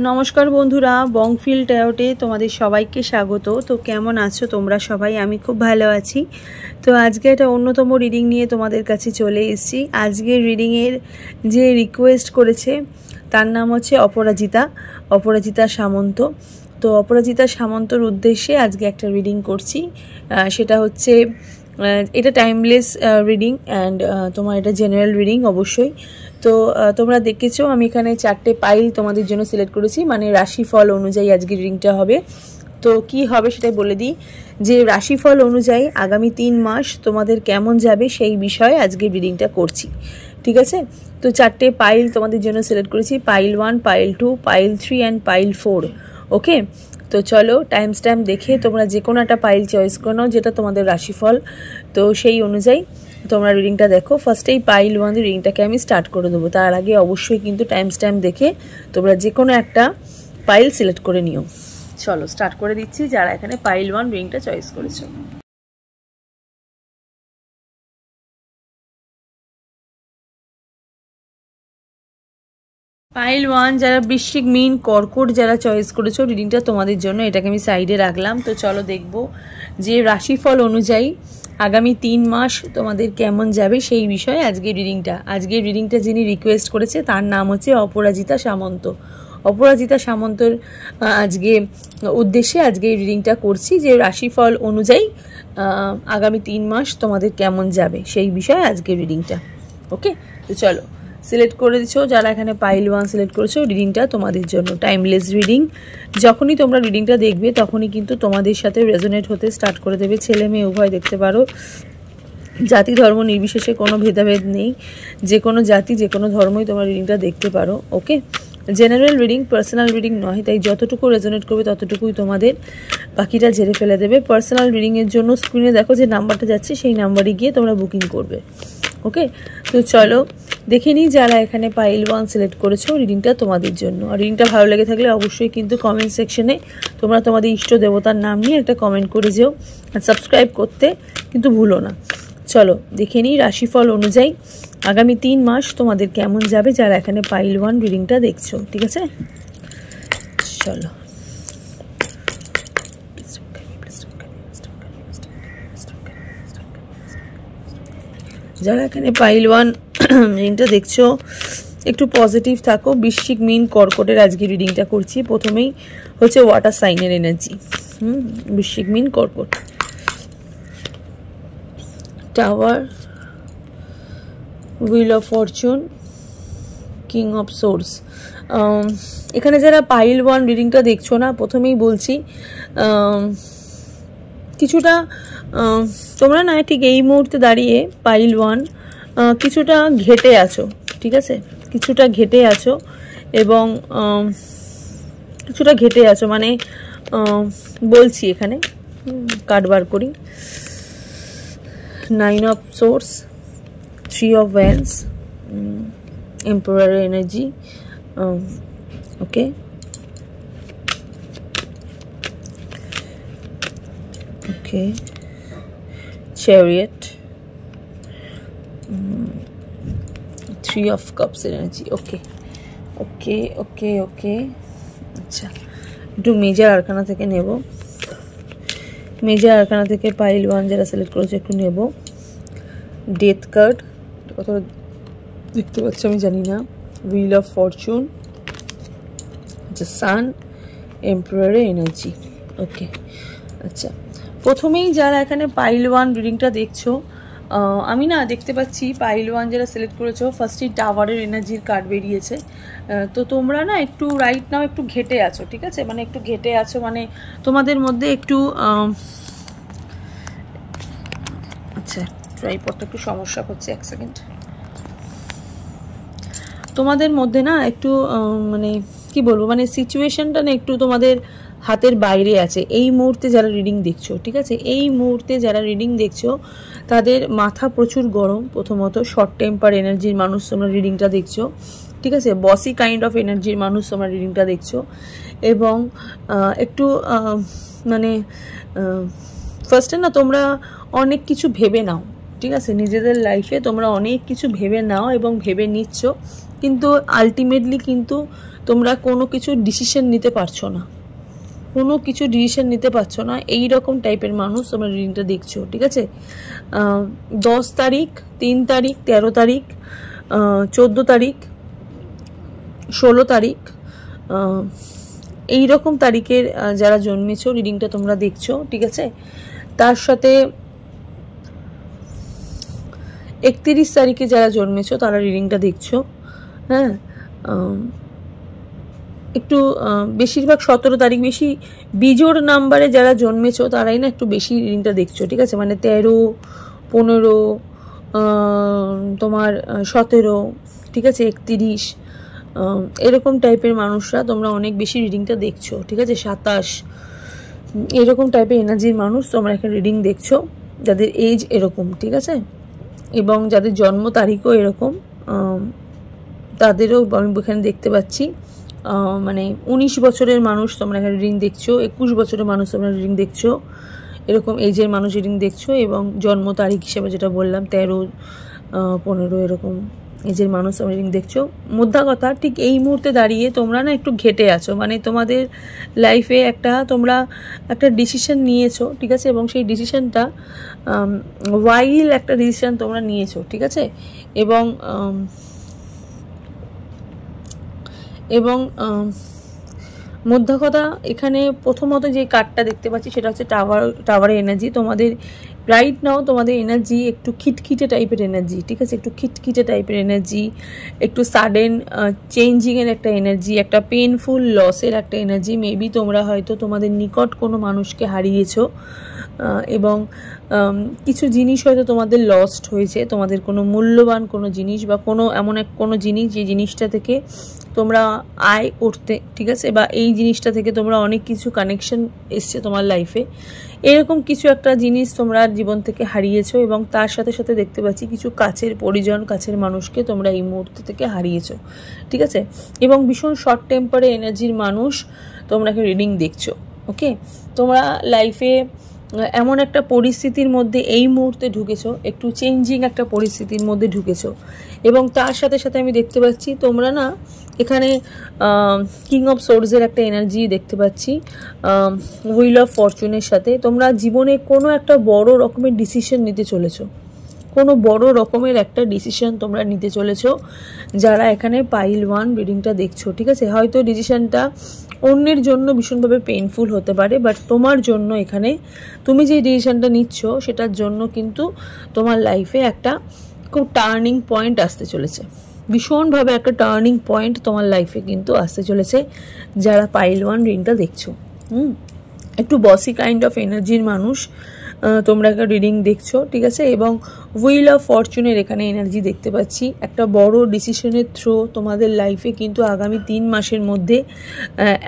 নমস্কার বন্ধুরা, বংফিল ট্যারোটে তোমাদের সবাইকে স্বাগত। তো কেমন আছো তোমরা সবাই? আমি খুব ভালো আছি। তো আজকে একটা অন্যতম রিডিং নিয়ে তোমাদের কাছে চলে এসেছি। আজকের রিডিংয়ের যে রিকোয়েস্ট করেছে তার নাম হচ্ছে অপরাজিতা সামন্ত। তো অপরাজিতা সামন্তর উদ্দেশ্যে আজকে একটা রিডিং করছি। সেটা হচ্ছে এটা টাইমলেস রিডিং অ্যান্ড তোমার এটা জেনারেল রিডিং অবশ্যই। তো তোমরা দেখেছো আমি এখানে 4টে পাইল তোমাদের জন্য সিলেক্ট করেছি, মানে রাশিফল অনুযায়ী আজকে রিডিংটা হবে। তো কি হবে সেটাই বলে দিই, যে রাশিফল অনুযায়ী আগামী 3 মাস তোমাদের কেমন যাবে সেই বিষয়ে আজকে রিডিংটা করছি, ঠিক আছে? তো 4টে পাইল তোমাদের জন্য সিলেক্ট করেছি, pile 1, pile 2, pile 3 and pile 4। Okay, তো চলো টাইম স্ট্যাম্প দেখে তোমরা যে কোনো একটা পাইল চয়েস করে নাও যেটা তোমাদের রাশিফল, তো সেই অনুযায়ী তোমরা রিডিংটা দেখো। ফার্স্টেই পাইল 1 রিডিংটাকে আমি স্টার্ট করে দেবো। তার আগে অবশ্যই কিন্তু টাইম স্ট্যাম্প দেখে তোমরা যে কোনো একটা পাইল সিলেক্ট করে নিও। চলো স্টার্ট করে দিচ্ছি যারা এখানে পাইল 1 রিডিংটা চয়েস করেছো। পাইল 1 যারা বৃশ্চিক, মীন, কর্কট যারা চয়েস করেছো রিডিংটা তোমাদের জন্য, এটাকে আমি সাইডে রাখলাম। তো চলো দেখবো যে রাশিফল অনুযায়ী আগামী 3 মাস তোমাদের কেমন যাবে সেই বিষয়ে আজকের রিডিংটা যিনি রিকোয়েস্ট করেছে তার নাম হচ্ছে অপরাজিতা সামন্ত। অপরাজিতা সামন্তর আজকে উদ্দেশ্যে আজকে রিডিংটা করছি, যে রাশিফল অনুযায়ী আগামী 3 মাস তোমাদের কেমন যাবে সেই বিষয়ে আজকের রিডিংটা। ওকে, তো চলো সিলেক্ট করে দিচ্ছো যারা এখানে পাইল 1 সিলেক্ট করেছো, রিডিংটা তোমাদের জন্য টাইমলেস রিডিং। যখনই তোমরা রিডিংটা দেখবে তখনই কিন্তু তোমাদের সাথে রেজোনেট হতে স্টার্ট করে দেবে। ছেলে মেয়ে উভয় দেখতে পারো, জাতি ধর্ম নির্বিশেষে কোনো ভেদাভেদ নেই, যে কোনো জাতি যে কোনো ধর্মই তোমরা রিডিংটা দেখতে পারো। ওকে, জেনারেল রিডিং, পার্সোনাল রিডিং নয়, তাই যতটুকু রেজোনেট করবে ততটুকুই তোমাদের বাকিটা ঝেড়ে ফেলে দেবে। পার্সোনাল রিডিংয়ের জন্য স্ক্রিনে দেখো যে নাম্বারটা যাচ্ছে, সেই নাম্বারে গিয়ে তোমরা বুকিং করবে। ওকে, তো চলো দেখে নিই যারা এখানে পাইল 1 সিলেক্ট করেছো রিডিংটা তোমাদের জন্য। আর রিডিংটা ভালো লেগে থাকলে অবশ্যই কিন্তু কমেন্ট সেকশনে তোমরা তোমাদের ইষ্ট দেবতার নাম নিয়ে একটা কমেন্ট করে যেও, আর সাবস্ক্রাইব করতে কিন্তু ভুলো না। চলো দেখে নিই রাশিফল অনুযায়ী আগামী 3 মাস তোমাদের কেমন যাবে যারা এখানে পাইল 1 রিডিংটা দেখছো, ঠিক আছে? চলো যারা এখানে পাইল 1 রিডিংটা দেখছো একটু পজিটিভ থাকো। বৃশ্চিক, মীন, কর্কটের আজকে রিডিংটা করছি। প্রথমেই হচ্ছে ওয়াটার সাইনের এনার্জি, বৃশ্চিক, মীন, কর্কট। Tower, wheel of Fortune, king of swords. এখানে যারা পাইল 1 রিডিংটা দেখছো না, প্রথমেই বলছি কিছুটা তোমরা না ঠিক এই মুহূর্তে দাঁড়িয়ে পাইল 1 কিছুটা ঘেটে আছো, ঠিক আছে? কিছুটা ঘেটে আছো এবং কিছুটা ঘেটে আছো মানে বলছি এখানে কার্ড বার করি। 9 of swords, 3 of wands, emperor energy. Okay, okay, chariot, 3 of cups energy. Okay okay okay okay, আচ্ছা একটু মেজর আরকানা থেকে নেব। মেজর আরকানা থেকে পাইল 1 যারা সিলেক্ট করেছে একটু নেব। ডেথ কার্ড, কতটা দেখতে পাচ্ছ আমি জানি না। হুইল অফ ফরচুন, আচ্ছা সান, এম্পারারের এনার্জি। ওকে, আচ্ছা প্রথমেই যারা এখানে পাইল 1 রিডিংটা দেখছো, আমি না দেখতে পাচ্ছি পাইল 1 যারা সিলেক্ট করেছো ফার্স্টই টাওয়ারের এনার্জির কার্ড বেরিয়েছে। তো তোমরা না একটু রাইট নাও একটু ঘেটে আছো, ঠিক আছে? মানে একটু ঘেটে আছো, মানে তোমাদের মধ্যে একটু আচ্ছা ট্রাইপডটা একটু সমস্যা করছে, 1 সেকেন্ড। তোমাদের মধ্যে না একটু মানে কি বলবো, মানে সিচুয়েশনটা না একটু তোমাদের হাতের বাইরে আছে এই মুহূর্তে যারা রিডিং দেখছো, ঠিক আছে? এই মুহূর্তে যারা রিডিং দেখছো তাদের মাথা প্রচুর গরম। প্রথমত শর্ট টেম্পার এনার্জির মানুষ তোমরা রিডিংটা দেখছো, ঠিক আছে? বসি কাইন্ড অফ এনার্জির মানুষ তোমরা রিডিংটা দেখছো এবং একটু মানে ফার্স্টে না তোমরা অনেক কিছু ভেবে নাও, ঠিক আছে? নিজেদের লাইফে তোমরা অনেক কিছু ভেবে নাও এবং ভেবে নিচ্ছ কিন্তু আলটিমেটলি কিন্তু তোমরা কোনো কিছু ডিসিশন নিতে পারছো না, কোনো কিছু ডিসিশন নিতে পারছো না, এই রকম টাইপের মানুষ তোমরা রিডিংটা দেখছো। ঠিক আছে, 10 তারিখ, 3 তারিখ, 13 তারিখ, 14 তারিখ, 16 তারিখ, এই রকম তারিখের যারা জন্মেছো রিডিংটা তোমরা দেখছো। ঠিক আছে, তার সাথে 31 তারিখে যারা জন্মেছো তারা রিডিংটা দেখছো। হ্যাঁ, একটু বেশিরভাগ 17 তারিখ, বেশি বিজোড় নাম্বারে যারা জন্মেছো তারাই না একটু বেশি রিডিংটা দেখছো। ঠিক আছে, মানে 13, 15, তোমার 17, ঠিক আছে, 31, এরকম টাইপের মানুষরা তোমরা অনেক বেশি রিডিংটা দেখছো। ঠিক আছে, 27, এরকম টাইপের এনার্জির মানুষ তোমরা একটা রিডিং দেখছো, যাদের এজ এরকম। ঠিক আছে, এবং যাদের জন্ম তারিখও এরকম, তাদেরও আমি এখানে দেখতে পাচ্ছি। মানে 19 বছরের মানুষ তোমরা এখানে রিডিং দেখছো, 21 বছরের মানুষ তোমরা রিডিং দেখছো, এরকম এজের মানুষ রিডিং দেখছো, এবং জন্ম তারিখ হিসেবে যেটা বললাম 13, 15 এরকম এজের মানুষ তোমরা রিডিং দেখছো। মোদ্দা কথা, ঠিক এই মুহূর্তে দাঁড়িয়ে তোমরা না একটু ঘেটে আছো, মানে তোমাদের লাইফে তোমরা একটা ডিসিশন নিয়েছো। ঠিক আছে, এবং সেই ডিসিশনটা ওয়াইল একটা ডিসিশন তোমরা নিয়েছো। ঠিক আছে, এবং মোদ্দা কথা, এখানে প্রথমত যে কার্ডটা দেখতে পাচ্ছি সেটা হচ্ছে টাওয়ার এনার্জি। তোমাদের রাইট নাও তোমাদের এনার্জি একটু খিটখিটে টাইপের এনার্জি। ঠিক আছে, একটু খিটখিটে টাইপের এনার্জি, একটু সাডেন চেঞ্জিংয়ের একটা এনার্জি, একটা পেনফুল লসের একটা এনার্জি। মেবি তোমরা হয়তো তোমাদের নিকট কোনো মানুষকে হারিয়েছো, এবং কিছু জিনিস হয়তো তোমাদের লস্ট হয়েছে, তোমাদের কোনো মূল্যবান কোনো জিনিস বা এমন কোনো জিনিস যে জিনিসটা থেকে তোমরা আয় করতে। ঠিক আছে, বা এই জিনিসটা থেকে তোমরা অনেক কিছু কানেকশন এসছে তোমার লাইফে, এরকম কিছু একটা জিনিস তোমরা জীবন থেকে হারিয়েছো, এবং তার সাথে সাথে দেখতে পাচ্ছি কিছু কাছের পরিজন, কাছের মানুষকে তোমরা এই মুহূর্তে থেকে হারিয়েছো। ঠিক আছে, এবং ভীষণ শর্ট টেম্পারে এনার্জির মানুষ তোমরা রিডিং দেখছো। ওকে, তোমরা লাইফে এমন একটা পরিস্থিতির মধ্যে এই মুহূর্তে ঢুকেছো, একটু চেঞ্জিং একটা পরিস্থিতির মধ্যে ঢুকেছো, এবং তার সাথে সাথে আমি দেখতে পাচ্ছি তোমরা না এখানে কিং অফ সোর্সের একটা এনার্জি দেখতে পাচ্ছি, হুইল অফ ফরচুনের সাথে। তোমরা জীবনে কোনো একটা বড় রকমের ডিসিশন নিতে চলেছো, কোনো বড় রকমের একটা ডিসিশন তোমরা নিতে চলেছো যারা এখানে পাইল 1 রিডিংটা দেখছো। ঠিক আছে, হয়তো ডিসিশনটা অন্যের জন্য ভীষণভাবে পেইনফুল হতে পারে, বাট তোমার জন্য এখানে তুমি যে ডিসিশনটা নিচ্ছ সেটার জন্য কিন্তু তোমার লাইফে একটা খুব টার্নিং পয়েন্ট আসতে চলেছে, ভীষণভাবে একটা টার্নিং পয়েন্ট তোমার লাইফে কিন্তু আসতে চলেছে যারা পাইল 1 রিডিংটা দেখছো। একটু বসি কাইন্ড অফ এনার্জির মানুষ তোমরা একটা রিডিং দেখছো। ঠিক আছে, এবং হুইল অফ ফরচুনের এখানে এনার্জি দেখতে পাচ্ছি। একটা বড় ডিসিশনের থ্রু তোমাদের লাইফে কিন্তু আগামী 3 মাসের মধ্যে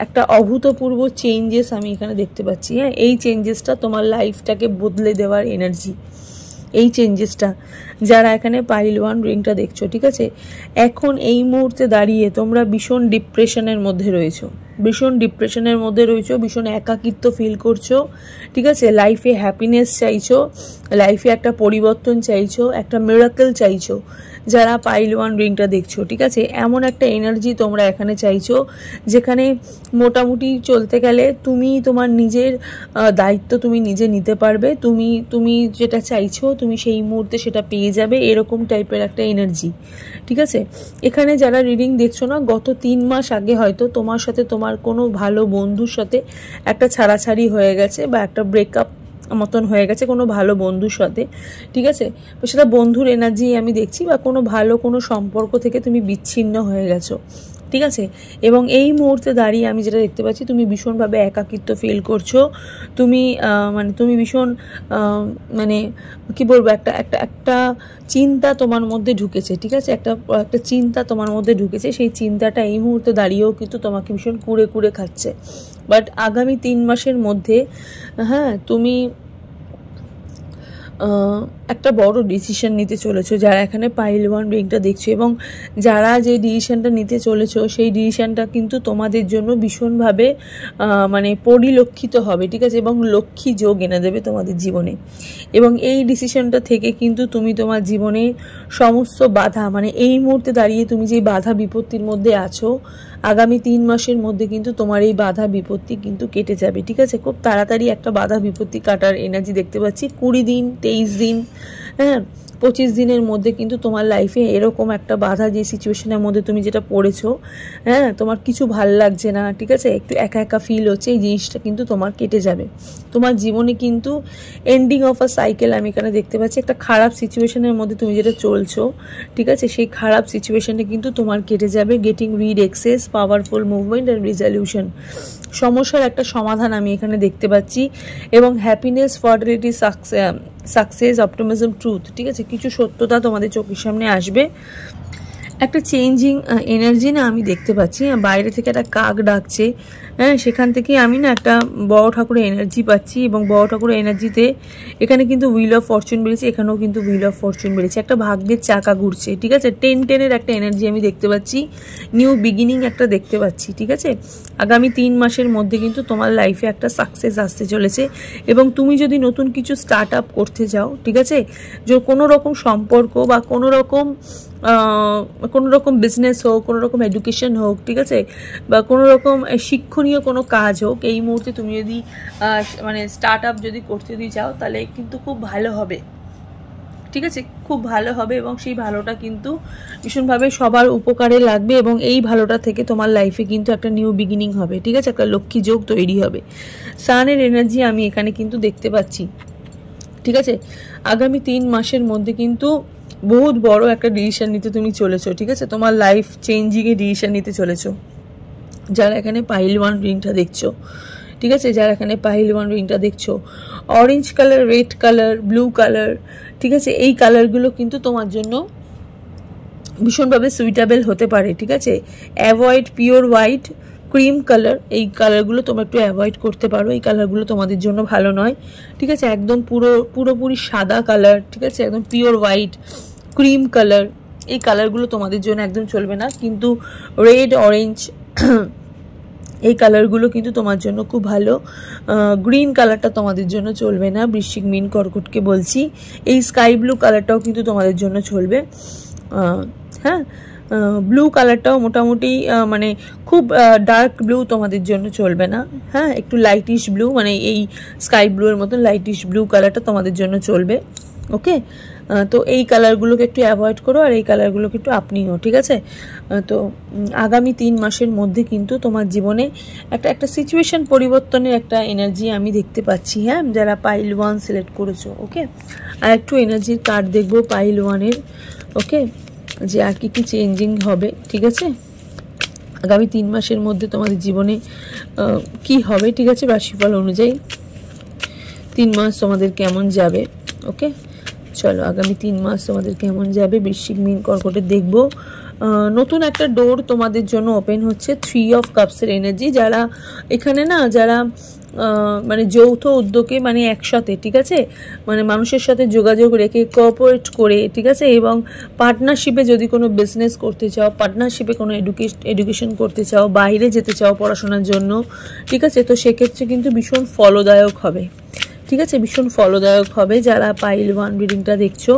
একটা অভূতপূর্ব চেঞ্জেস আমি এখানে দেখতে পাচ্ছি। হ্যাঁ, এই চেঞ্জেসটা তোমার লাইফটাকে বদলে দেওয়ার এনার্জি, এই চেঞ্জেসটা যারা এখানে পাইল 1 রিডিংটা দেখছো। ঠিক আছে, এখন এই মুহূর্তে দাঁড়িয়ে তোমরা ভীষণ ডিপ্রেশনের মধ্যে রয়েছো, ভীষণ একাকিত্ব ফিল করছো। ঠিক আছে, লাইফে হ্যাপিনেস চাইছো, লাইফে একটা পরিবর্তন চাইছো, একটা মিরাকেল চাইছো যারা পাইল 1 রিডিংটা দেখছো। ঠিক আছে, এমন একটা এনার্জি তোমরা এখানে চাইছো যেখানে মোটামুটি চলতে গেলে তুমি তোমার নিজের দায়িত্ব তুমি নিজে নিতে পারবে, তুমি যেটা চাইছো তুমি সেই মুহূর্তে সেটা পেয়ে যাবে, এরকম টাইপের একটা এনার্জি। ঠিক আছে, এখানে যারা রিডিং দেখছো না, গত 3 মাস আগে হয়তো তোমার সাথে তোমার কোনো ভালো বন্ধুর সাথে একটা ছাড়াছাড়ি হয়ে গেছে, বা একটা ব্রেকআপ মতন হয়ে গেছে কোনো ভালো বন্ধুর সাথে। ঠিক আছে, সেটা বন্ধুর এনার্জি আমি দেখছি, বা কোনো সম্পর্ক থেকে তুমি বিচ্ছিন্ন হয়ে গেছো। ঠিক আছে, এবং এই মুহূর্তে দাঁড়িয়ে আমি যেটা দেখতে পাচ্ছি তুমি ভীষণভাবে একাকিত্ব ফিল করছো, তুমি ভীষণ মানে কি বলবো, একটা চিন্তা তোমার মধ্যে ঢুকেছে। ঠিক আছে, একটা চিন্তা তোমার মধ্যে ঢুকেছে, সেই চিন্তাটা এই মুহূর্তে দাঁড়িয়েও কিন্তু তোমাকে ভীষণ কুড়ে খাচ্ছে। বাট আগামী 3 মাসের মধ্যে হ্যাঁ তুমি একটা বড় ডিসিশন নিতে চলেছো যারা এখানে পাইল 1 রিংটা দেখছো, এবং যারা যে ডিসিশনটা নিতে চলেছো সেই ডিসিশনটা কিন্তু তোমাদের জন্য ভীষণভাবে মানে পরিলক্ষিত হবে, ঠিক আছে, এবং লক্ষ্মী যোগ এনে দেবে তোমাদের জীবনে। এবং এই ডিসিশনটা থেকে কিন্তু তুমি তোমার জীবনে সমস্ত বাধা, মানে এই মুহূর্তে দাঁড়িয়ে তুমি যে বাধা বিপত্তির মধ্যে আছো, আগামী 3 মাসের মধ্যে কিন্তু তোমার এই বাধা বিপত্তি কিন্তু কেটে যাবে, ঠিক আছে। খুব তাড়াতাড়ি একটা বাধা বিপত্তি কাটার এনার্জি দেখতে পাচ্ছি। 20 দিন, 23 দিন, হ্যাঁ, 25 দিনের মধ্যে কিন্তু তোমার লাইফে এরকম একটা বাধা, যে সিচুয়েশনের মধ্যে তুমি যেটা পড়েছো, হ্যাঁ, তোমার কিছু ভাল লাগছে না, ঠিক আছে, একটু একা একা ফিল হচ্ছে, এই জিনিসটা কিন্তু তোমার কেটে যাবে। তোমার জীবনে কিন্তু এন্ডিং অফ আ সাইকেল আমি এখানে দেখতে পাচ্ছি। একটা খারাপ সিচুয়েশনের মধ্যে তুমি যেটা চলছো, ঠিক আছে, সেই খারাপ সিচুয়েশনটা কিন্তু তোমার কেটে যাবে। Getting rid excess, powerful movement and resolution, সমস্যার একটা সমাধান আমি এখানে দেখতে পাচ্ছি। এবং happiness, fertility, success, optimism, truth, ঠিক আছে, কিছু সত্যতা তোমাদের চোখের সামনে আসবে। একটা চেঞ্জিং এনার্জি না আমি দেখতে পাচ্ছি। বাইরে থেকে একটা কাক ডাকছে, হ্যাঁ, সেখান থেকে আমি না একটা বড় ঠাকুরের এনার্জি পাচ্ছি। এবং বড় ঠাকুরের এনার্জিতে এখানে কিন্তু হুইল অফ ফরচুন বেরিয়েছে, এখানেও কিন্তু হুইল অফ ফরচুন বেরিয়েছে। একটা ভাগ্যের চাকা ঘুরছে, ঠিক আছে, 10-10-এর একটা এনার্জি আমি দেখতে পাচ্ছি। নিউ বিগিনিং একটা দেখতে পাচ্ছি, ঠিক আছে। আগামী 3 মাসের মধ্যে কিন্তু তোমার লাইফে একটা সাকসেস আসতে চলেছে। এবং তুমি যদি নতুন কিছু স্টার্ট আপ করতে যাও, ঠিক আছে, যে কোনো রকম সম্পর্ক বা কোনো রকম বিজনেস হোক, কোনো রকম এডুকেশন হোক, ঠিক আছে, বা কোনো রকম শিক্ষণীয় কোনো কাজ হোক, এই মুহূর্তে তুমি যদি মানে স্টার্ট আপ যদি করতে যাও, তাহলে কিন্তু খুব ভালো হবে, ঠিক আছে, খুব ভালো হবে। এবং সেই ভালোটা কিন্তু ভীষণভাবে সবার উপকারে লাগবে। এবং এই ভালোটা থেকে তোমার লাইফে কিন্তু একটা নিউ বিগিনিং হবে, ঠিক আছে, একটা লক্ষ্মী যোগ তৈরি হবে। সানের এনার্জি আমি এখানে কিন্তু দেখতে পাচ্ছি, ঠিক আছে। আগামী 3 মাসের মধ্যে কিন্তু বহুত বড় একটা ডিসিশন নিতে তুমি চলেছো, ঠিক আছে, তোমার লাইফ চেঞ্জিংয়ে ডিসিশন নিতে চলেছো। যারা এখানে পাইল 1 রিংটা দেখছো, ঠিক আছে, যারা এখানে পাইল 1 রিংটা দেখছো, orange colour, red colour, blue colour, ঠিক আছে, এই কালারগুলো কিন্তু তোমার জন্য ভীষণভাবে সুইটেবল হতে পারে, ঠিক আছে। Avoid pure white, cream colour, এই কালারগুলো তোমরা একটু অ্যাভয়েড করতে পারো। এই কালারগুলো তোমাদের জন্য ভালো নয়, ঠিক আছে। একদম পুরোপুরি সাদা কালার, ঠিক আছে, একদম পিওর হোয়াইট, ক্রিম কালার, এই কালারগুলো তোমাদের জন্য একদম চলবে না। কিন্তু রেড, অরেঞ্জ, এই কালারগুলো কিন্তু তোমার জন্য খুব ভালো। গ্রিন কালারটা তোমাদের জন্য চলবে না, বৃশ্চিক, মীন, কর্কটকে বলছি। এই স্কাই ব্লু কালারটাও কিন্তু তোমাদের জন্য চলবে, হ্যাঁ। ব্লু কালারটাও মোটামুটি মানে খুব ডার্ক ব্লু তোমাদের জন্য চলবে না, হ্যাঁ, একটু লাইটিশ ব্লু, মানে এই স্কাই ব্লুয়ের মতন লাইটিশ ব্লু কালারটা তোমাদের জন্য চলবে, ওকে। তো এই কালারগুলোকে একটু অ্যাভয়েড করো, আর এই কালারগুলোকে একটু আপনিও, ঠিক আছে। তো আগামী 3 মাসের মধ্যে কিন্তু তোমার জীবনে একটা সিচুয়েশন পরিবর্তনের একটা এনার্জি আমি দেখতে পাচ্ছি, হ্যাঁ, যারা পাইল 1 সিলেক্ট করেছো, ওকে। আর একটু এনার্জির কার্ড দেখবো পাইল 1-এর, ওকে, যে আর কি কি চেঞ্জিং হবে, ঠিক আছে, আগামী 3 মাসের মধ্যে তোমাদের জীবনে কি হবে, ঠিক আছে, রাশিফল অনুযায়ী 3 মাস তোমাদের কেমন যাবে, ওকে। চলো আগামী 3 মাস তোমাদের কেমন যাবে বৃশ্চিক, মীন, কর্কটে দেখবো। নতুন একটা ডোর তোমাদের জন্য ওপেন হচ্ছে। 3 অফ কাপসের এনার্জি, যারা এখানে না, যারা মানে যৌথ উদ্যোগে, মানে একসাথে, ঠিক আছে, মানে মানুষের সাথে যোগাযোগ রেখে কোঅপারেট করে, ঠিক আছে, এবং পার্টনারশিপে যদি কোনো বিজনেস করতে চাও, পার্টনারশিপে কোনো এডুকেশন করতে চাও, বাইরে যেতে চাও পড়াশোনার জন্য, ঠিক আছে, তো সেক্ষেত্রে কিন্তু ভীষণ ফলদায়ক হবে, ঠিক আছে, ভীষণ ফলদায়ক হবে। যারা পাইল 1 রিডিংটা দেখছো,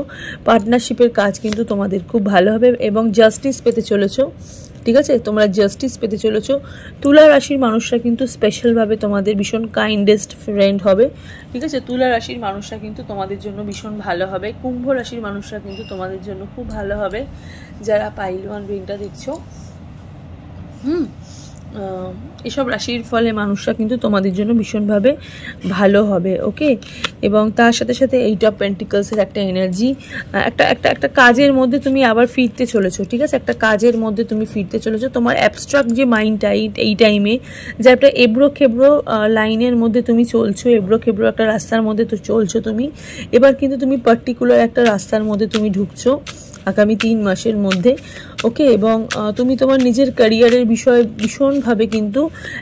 পার্টনারশিপের কাজ কিন্তু তোমাদের খুব ভালো হবে এবং জাস্টিস পেতে চলেছো, ঠিক আছে, তোমরা জাস্টিস পেতে চলেছো। তুলা রাশির মানুষরা কিন্তু স্পেশালভাবে তোমাদের ভীষণ কাইন্ডেস্ট ফ্রেন্ড হবে, ঠিক আছে। তুলা রাশির মানুষরা কিন্তু তোমাদের জন্য ভীষণ ভালো হবে। কুম্ভ রাশির মানুষরা কিন্তু তোমাদের জন্য খুব ভালো হবে, যারা পাইল 1 রিডিংটা দেখছো। এসব রাশির ফলে মানুষরা কিন্তু তোমাদের জন্য ভীষণভাবে ভালো হবে, ওকে। এবং তার সাথে সাথে 8 অফ পেন্টিকলসের একটা এনার্জি, একটা কাজের মধ্যে তুমি আবার ফিরতে চলেছো, ঠিক আছে, একটা কাজের মধ্যে তুমি ফিরতে চলেছো। তোমার অ্যাবস্ট্রাক্ট যে মাইন্ডটা এই টাইমে, যে একটা এবড়ো খেবড়ো লাইনের মধ্যে তুমি চলছো, এবড়ো খেবড়ো একটা রাস্তার মধ্যে তো চলছো তুমি, এবার কিন্তু তুমি পার্টিকুলার একটা রাস্তার মধ্যে তুমি ঢুকছো আগামী 3 মাসের মধ্যে, ওকে, এবং তুমি তোমার নিজের ক্যারিয়ারের বিষয়ে ভীষণভাবে কিন্তু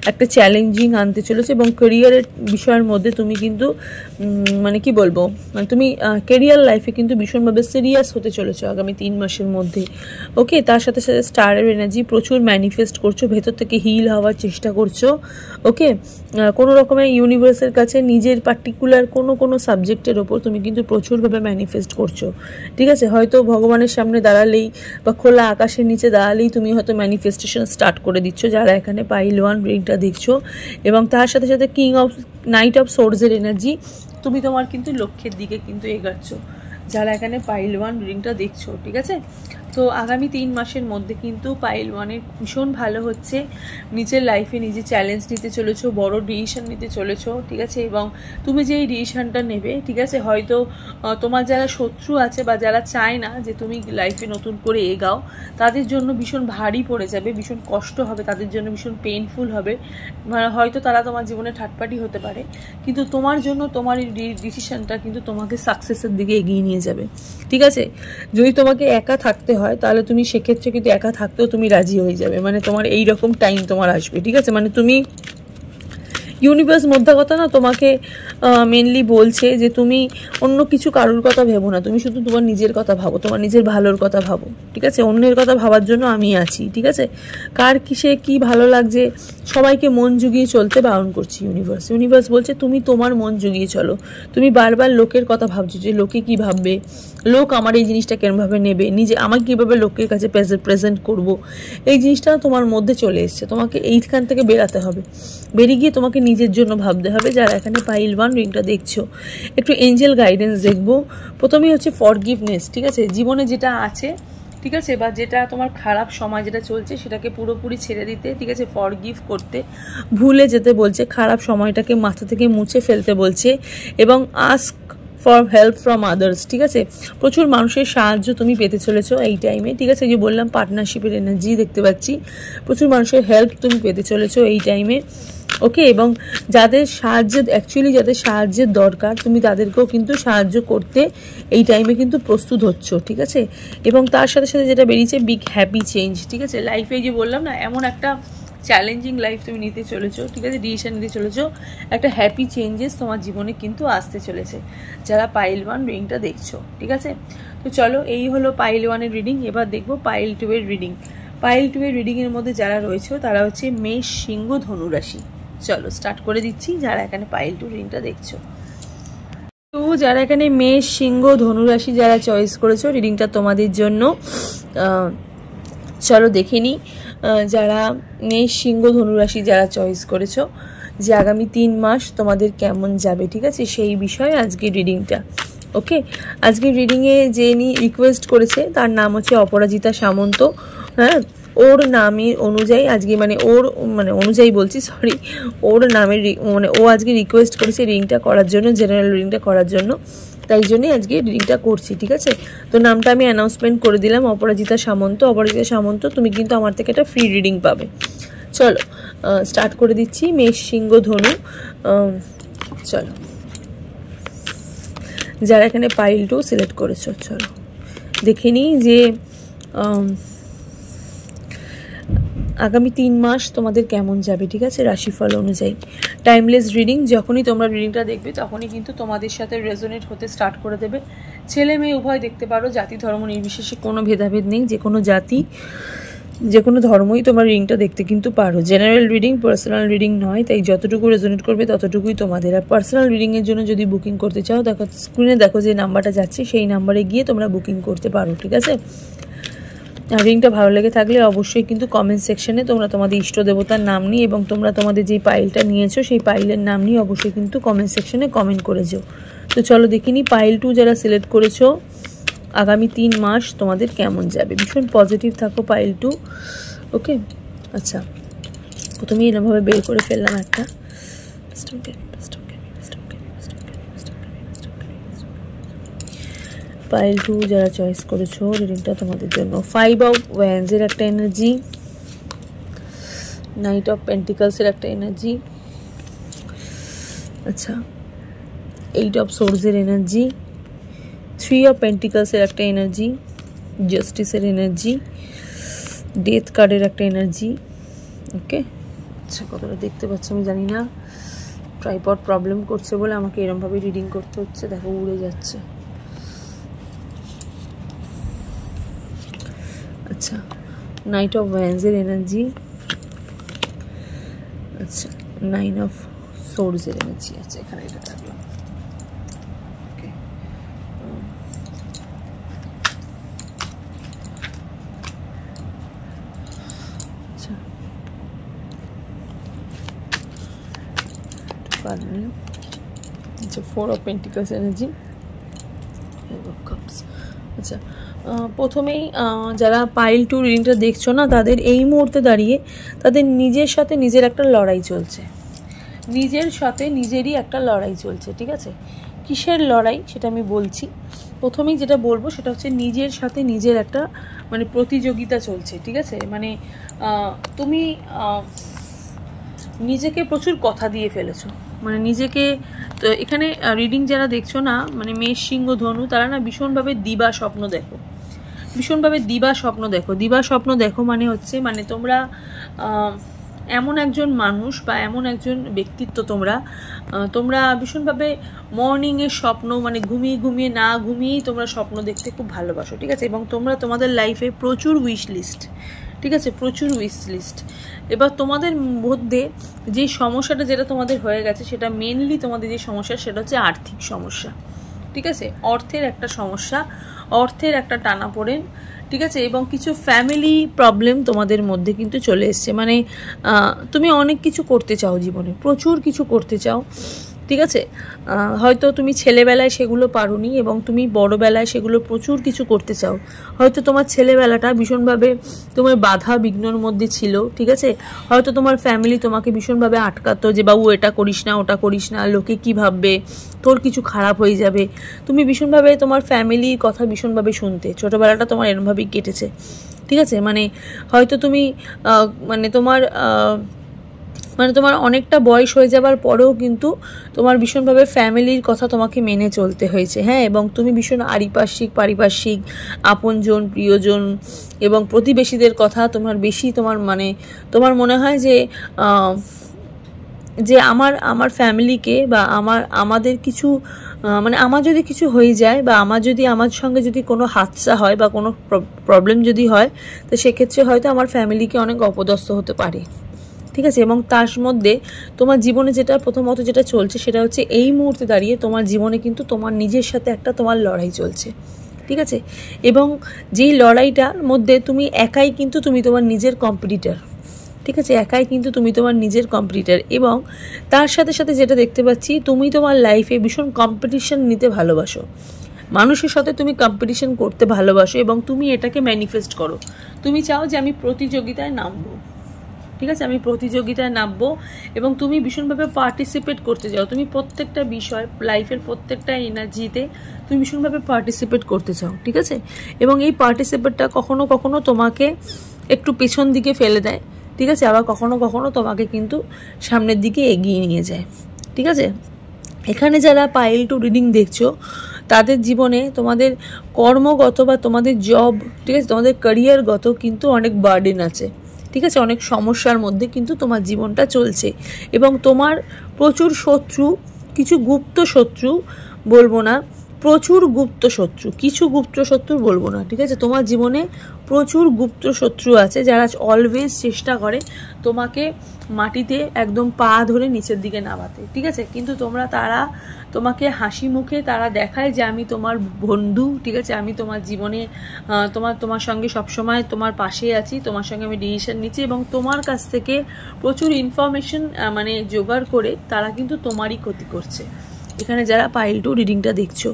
একটা চ্যালেঞ্জিং আনতে চলেছো, এবং ক্যারিয়ারের বিষয়ের মধ্যে তুমি কিন্তু মানে কি বলবো, মানে তুমি ক্যারিয়ার লাইফে কিন্তু ভীষণভাবে সিরিয়াস হতে চলেছো আগামী 3 মাসের মধ্যে। ওকে, তার সাথে সাথে স্টারের এনার্জি, প্রচুর ম্যানিফেস্ট করছো, ভেতর থেকে হিল হওয়ার চেষ্টা করছো। ওকে, কোনো রকমের ইউনিভার্সের কাছে নিজের পার্টিকুলার কোনো সাবজেক্টের ওপর তুমি কিন্তু প্রচুরভাবে ম্যানিফেস্ট করছো। ঠিক আছে, হয়তো ভগবানের সামনে দাঁড়ালেই বা খোলা আকাশের নিচে দাঁড়ালেই তুমি হয়তো ম্যানিফেস্টেশন স্টার্ট করে দিচ্ছ, যারা এখানে পাইল 1 রিডিংটা দেখছো। এবং তার সাথে সাথে নাইট অফ সোর্সের এনার্জি, তুমি তোমার কিন্তু লক্ষ্যের দিকে কিন্তু এগাচ্ছ, যারা এখানে পাইল 1 রিডিংটা দেখছো। ঠিক আছে, তো আগামী 3 মাসের মধ্যে কিন্তু পাইল 1-এর ভীষণ ভালো হচ্ছে। নিজের লাইফে নিজে চ্যালেঞ্জ নিতে চলেছো, বড় ডিসিশন নিতে চলেছো। ঠিক আছে, এবং তুমি যে এই ডিসিশনটা নেবে, ঠিক আছে, হয়তো তোমার যারা শত্রু আছে বা যারা চায় না যে তুমি লাইফে নতুন করে এগাও, তাদের জন্য ভীষণ ভারী পড়ে যাবে, ভীষণ কষ্ট হবে, তাদের জন্য ভীষণ পেইনফুল হবে। হয়তো তারা তোমার জীবনে থার্ডপার্টি হতে পারে, কিন্তু তোমার জন্য তোমার এই ডিসিশনটা কিন্তু তোমাকে সাকসেসের দিকে এগিয়ে নিয়ে যাবে। ঠিক আছে, যদি তোমাকে একা থাকতে হয় তাহলে তুমি সেক্ষেত্রে কিন্তু একা থাকতেও তুমি রাজি হয়ে যাবে, মানে তোমার এই রকম টাইম তোমার আসবে। ঠিক আছে, মানে তুমি ইউনিভার্স মধ্যে কথা না তোমাকে মেনলি বলছে যে তুমি অন্য কিছু কারোর কথা ভেবো না, তুমি শুধু তোমার নিজের কথা ভাবো, তোমার নিজের ভালোর কথা ভাবো। ঠিক আছে, অন্যের কথা ভাবার জন্য আমি আছি। ঠিক আছে, কার কিসে কি ভালো লাগছে সবাইকে মন জুগিয়ে চলতে বারণ করছি ইউনিভার্স বলছে তুমি তোমার মন জুগিয়ে চলো। তুমি বারবার লোকের কথা ভাবছো যে লোকে কি ভাববে, লোক আমার এই জিনিসটা কেমনভাবে নেবে, নিজে আমাকে কীভাবে লোকের কাছে প্রেজেন্ট করব, এই জিনিসটা তোমার মধ্যে চলে এসছে। তোমাকে এইখান থেকে বেরাতে হবে, বেরিয়ে গিয়ে তোমাকে নিজের জন্য ভাবতে হবে। যারা এখানে পাইল 1 রিংটা দেখছো, একটু এঞ্জেল গাইডেন্স দেখবো। প্রথমেই হচ্ছে ফরগিভনেস। ঠিক আছে, জীবনে যেটা আছে, ঠিক আছে, বা যেটা তোমার খারাপ সময় যেটা চলছে সেটাকে পুরোপুরি ছেড়ে দিতে, ঠিক আছে, ফরগিভ করতে, ভুলে যেতে বলছে, খারাপ সময়টাকে মাথা থেকে মুছে ফেলতে বলছে, এবং ask for help from others. ঠিক আছে, প্রচুর মানুষের সাহায্য তুমি পেতে চলেছো এই টাইমে। ঠিক আছে, যে বললাম পার্টনারশিপের এনার্জি দেখতে পাচ্ছি, প্রচুর মানুষের হেল্প তুমি পেতে চলেছো এই টাইমে। ওকে, এবং যাদের সাহায্যের দরকার তুমি তাদেরকেও কিন্তু সাহায্য করতে এই টাইমে কিন্তু প্রস্তুত হচ্ছ। ঠিক আছে, এবং তার সাথে সাথে যেটা বেরিয়েছে বিগ হ্যাপি চেঞ্জ। ঠিক আছে, লাইফে যে বললাম না, এমন একটা চ্যালেঞ্জিং লাইফ তুমি নিতে চলেছো। ঠিক আছে, ডিসিশন নিতে চলেছো, একটা হ্যাপি চেঞ্জেস তোমার জীবনে কিন্তু আসতে চলেছে, যারা পাইল 1 রিডিংটা দেখছো। ঠিক আছে, তো চলো, এই হলো পাইল 1-এর রিডিং। এবার দেখবো পাইল 2-এর রিডিং। পাইল 2-এর রিডিংয়ের মধ্যে যারা রয়েছে তারা হচ্ছে মেষ, সিংহ, ধনু রাশি। চলো স্টার্ট করে দিচ্ছি, যারা এখানে পাইল 2 রিডিংটা দেখছো। তো যারা এখানে মেষ, সিংহ, ধনু রাশি যারা চয়েস করেছো, রিডিংটা তোমাদের জন্য। চলো দেখে নিই যারা মেষ, সিংহ, ধনুরাশি যারা চয়েস করেছো, যে আগামী 3 মাস তোমাদের কেমন যাবে। ঠিক আছে, সেই বিষয়ে আজকের রিডিংটা। ওকে, আজকের রিডিংয়ে যে রিকোয়েস্ট করেছে তার নাম হচ্ছে অপরাজিতা সামন্ত। হ্যাঁ, ওর নামের অনুযায়ী আজকে ওর নামের ও আজকে রিকোয়েস্ট করেছে রিডিংটা করার জন্য, জেনারেল রিডিংটা করার জন্য, তাই জন্যই আজকে রিডিংটা করছি। ঠিক আছে, তো নামটা আমি অ্যানাউন্সমেন্ট করে দিলাম, অপরাজিতা সামন্ত। অপরাজিতা সামন্ত, তুমি কিন্তু আমার থেকে একটা ফ্রি রিডিং পাবে। চলো স্টার্ট করে দিচ্ছি, মেষ, সিংহ, ধনু। চলো, যারা এখানে পাইল 2 সিলেক্ট করেছো, চলো দেখে নিই যে আগামী 3 মাস তোমাদের কেমন যাবে। ঠিক আছে, রাশিফল অনুযায়ী টাইমলেস রিডিং। যখনই তোমরা রিডিংটা দেখবে তখনই কিন্তু তোমাদের সাথে রেজোনেট হতে স্টার্ট করে দেবে। ছেলে মেয়ে উভয় দেখতে পারো, জাতি ধর্ম নির্বিশেষে কোনো ভেদাভেদ নেই, যে কোনো জাতি যে কোনো ধর্মই তোমার রিডিংটা দেখতে কিন্তু পারো। জেনারেল রিডিং, পার্সোনাল রিডিং নয়, তাই যতটুকু রেজোনেট করবে ততটুকুই তোমাদের। আর পার্সোনাল রিডিংয়ের জন্য যদি বুকিং করতে চাও, দেখো স্ক্রিনে দেখো যে নাম্বারটা যাচ্ছে, সেই নাম্বারে গিয়ে তোমরা বুকিং করতে পারো। ঠিক আছে, আর রিডিংটা ভালো লেগে থাকলে অবশ্যই কিন্তু কমেন্ট সেকশনে তোমরা তোমাদের ইষ্ট দেবতার নাম নিয়ে এবং তোমরা তোমাদের যে পাইলটা নিয়েছো সেই পাইলের নাম নিয়ে অবশ্যই কিন্তু কমেন্ট সেকশনে কমেন্ট করেছো। তো চলো দেখিনি পাইল 2 যারা সিলেক্ট করেছো, আগামী 3 মাস তোমাদের কেমন যাবে। ভীষণ পজিটিভ থাকো পাইল 2। ওকে, আচ্ছা, প্রথমেই এরকমভাবে বের করে ফেললাম একটা। পাইল 2 যারা চয়েস করেছো, রিডিংটা তোমাদের জন্য। 5 অফ ওয়ান্ডসের একটা এনার্জি, নাইট অফ পেন্টিকলসের একটা এনার্জি, আচ্ছা 8 অফ সোর্সের এনার্জি, 3 অফ পেন্টিকলসের একটা এনার্জি, জাস্টিসের এনার্জি, ডেথ কার্ডের একটা এনার্জি। ওকে, আচ্ছা কতটা দেখতে পাচ্ছ আমি জানি না, ট্রাইপড প্রবলেম করছে বলে আমাকে এরমভাবে রিডিং করতে হচ্ছে, দেখো উড়ে যাচ্ছে। আচ্ছা, নাইট অফ ওয়ান্ডসের এনার্জি, আচ্ছা 9 অফ সোর্ডসের এনার্জি। আচ্ছা এখানে এটা রাখলাম। ওকে, আচ্ছা পারনি। আচ্ছা 4 of pentacles energy, 5 of cups. আচ্ছা প্রথমেই যারা পাইল 2 রিডিংটা দেখছো না, তাদের এই মুহূর্তে দাঁড়িয়ে তাদের নিজের সাথে নিজের একটা লড়াই চলছে, নিজের সাথে নিজেরই একটা লড়াই চলছে। ঠিক আছে, কিসের লড়াই সেটা আমি বলছি। প্রথমেই যেটা বলবো সেটা হচ্ছে নিজের সাথে নিজের একটা মানে প্রতিযোগিতা চলছে। ঠিক আছে, মানে তুমি নিজেকে প্রচুর কথা দিয়ে ফেলেছো, মানে নিজেকে। তো এখানে রিডিং যারা দেখছো না, মানে মেষ, সিংহ, ধনু, তারা না ভীষণভাবে দিবা স্বপ্ন দেখো, ভীষণভাবে দিবা স্বপ্ন দেখো। দিবা স্বপ্ন দেখো মানে হচ্ছে মানে তোমরা এমন একজন মানুষ বা এমন একজন ব্যক্তিত্ব, তোমরা ভীষণভাবে মর্নিংয়ের স্বপ্ন, মানে ঘুমিয়ে ঘুমিয়ে না ঘুমিয়েই তোমরা স্বপ্ন দেখতে খুব ভালোবাসো। ঠিক আছে, এবং তোমরা তোমাদের লাইফে প্রচুর উইশ লিস্ট, ঠিক আছে, প্রচুর উইশ লিস্ট। এবার তোমাদের মধ্যে যে সমস্যাটা যেটা তোমাদের হয়ে গেছে, সেটা মেনলি তোমাদের যে সমস্যা সেটা হচ্ছে আর্থিক সমস্যা। ঠিক আছে, অর্থের একটা সমস্যা, অর্থের একটা টানাপোড়েন। ঠিক আছে, এবং কিছু ফ্যামিলি প্রবলেম তোমাদের মধ্যে কিন্তু চলে এসছে। মানে তুমি অনেক কিছু করতে চাও জীবনে, প্রচুর কিছু করতে চাও। ঠিক আছে, হয়তো তুমি ছেলেবেলায় সেগুলো পারোনি এবং তুমি বড়বেলায় সেগুলো প্রচুর কিছু করতে চাও। হয়তো তোমার ছেলেবেলাটা ভীষণভাবে তোমার বাধা বিঘ্নর মধ্যে ছিল। ঠিক আছে, হয়তো তোমার ফ্যামিলি তোমাকে ভীষণভাবে আটকাতো যে বাবু এটা করিস না, ওটা করিস না, লোকে কি ভাববে, তোর কিছু খারাপ হয়ে যাবে। তুমি ভীষণভাবে তোমার ফ্যামিলির কথা ভীষণভাবে শুনতে, ছোটোবেলাটা তোমার এরমভাবেই কেটেছে। ঠিক আছে, মানে হয়তো তুমি মানে তোমার অনেকটা বয়স হয়ে যাবার পরেও কিন্তু তোমার ভীষণভাবে ফ্যামিলির কথা তোমাকে মেনে চলতে হয়েছে। হ্যাঁ, এবং তুমি ভীষণ পারিপার্শ্বিক আপনজন, প্রিয়জন এবং প্রতিবেশীদের কথা তোমার বেশি, তোমার মনে হয় যে আমার ফ্যামিলিকে বা আমাদের কিছু মানে আমার যদি কিছু হয়ে যায় বা আমার সঙ্গে যদি কোনো হাদসা হয় বা কোনো প্রবলেম যদি হয়, তো সেক্ষেত্রে হয়তো আমার ফ্যামিলিকে অনেক অপদস্থ হতে পারে। ঠিক আছে, এবং তার মধ্যে তোমার জীবনে যেটা প্রথমত যেটা চলছে সেটা হচ্ছে এই মুহূর্তে দাঁড়িয়ে তোমার জীবনে কিন্তু তোমার নিজের সাথে একটা তোমার লড়াই চলছে। ঠিক আছে, এবং যেই লড়াইটার মধ্যে তুমি একাই কিন্তু তুমি তোমার নিজের কম্পিটিটর। ঠিক আছে, একাই কিন্তু তুমি তোমার নিজের কম্পিটিটর। এবং তার সাথে সাথে যেটা দেখতে পাচ্ছি, তুমি তোমার লাইফে ভীষণ কম্পিটিশন নিতে ভালোবাসো, মানুষের সাথে তুমি কম্পিটিশন করতে ভালোবাসো এবং তুমি এটাকে ম্যানিফেস্ট করো। তুমি চাও যে আমি প্রতিযোগিতায় নামবো। ঠিক আছে, আমি প্রতিযোগিতায় নামবো এবং তুমি ভীষণভাবে পার্টিসিপেট করতে চাও। তুমি প্রত্যেকটা বিষয়, লাইফের প্রত্যেকটা এনার্জিতে তুমি ভীষণভাবে পার্টিসিপেট করতে চাও। ঠিক আছে, এবং এই পার্টিসিপেটটা কখনো কখনো তোমাকে একটু পেছন দিকে ফেলে দেয়। ঠিক আছে, আবার কখনো কখনো তোমাকে কিন্তু সামনের দিকে এগিয়ে নিয়ে যায়। ঠিক আছে, এখানে যারা পাইল 2 রিডিং দেখছো, তাদের জীবনে তোমাদের কর্মগত বা তোমাদের জব, ঠিক আছে, তোমাদের ক্যারিয়ারগত কিন্তু অনেক বার্ডেন আছে। ঠিক আছে, অনেক সমস্যার মধ্যে কিন্তু তোমার জীবনটা চলছে এবং তোমার প্রচুর শত্রু, কিছু গুপ্ত শত্রু বলবো না, প্রচুর গুপ্ত শত্রু, কিছু গুপ্ত শত্রু বলবো না। ঠিক আছে, তোমার জীবনে প্রচুর গুপ্ত শত্রু আছে যারা অলওয়েজ চেষ্টা করে তোমাকে মাটিতে একদম পা ধরে নিচের দিকে নামাতে। ঠিক আছে, কিন্তু তারা তোমাকে হাসি মুখে তারা দেখায় যে আমি তোমার বন্ধু। ঠিক আছে, আমি তোমার জীবনে তোমার সঙ্গে সবসময় তোমার পাশে আছি, তোমার সঙ্গে আমি ডিসিশন নিচ্ছি এবং তোমার কাছ থেকে প্রচুর ইনফরমেশন মানে জোগাড় করে তারা কিন্তু তোমারই ক্ষতি করছে। এখানে যারা পাইল 2 রিডিংটা দেখছো,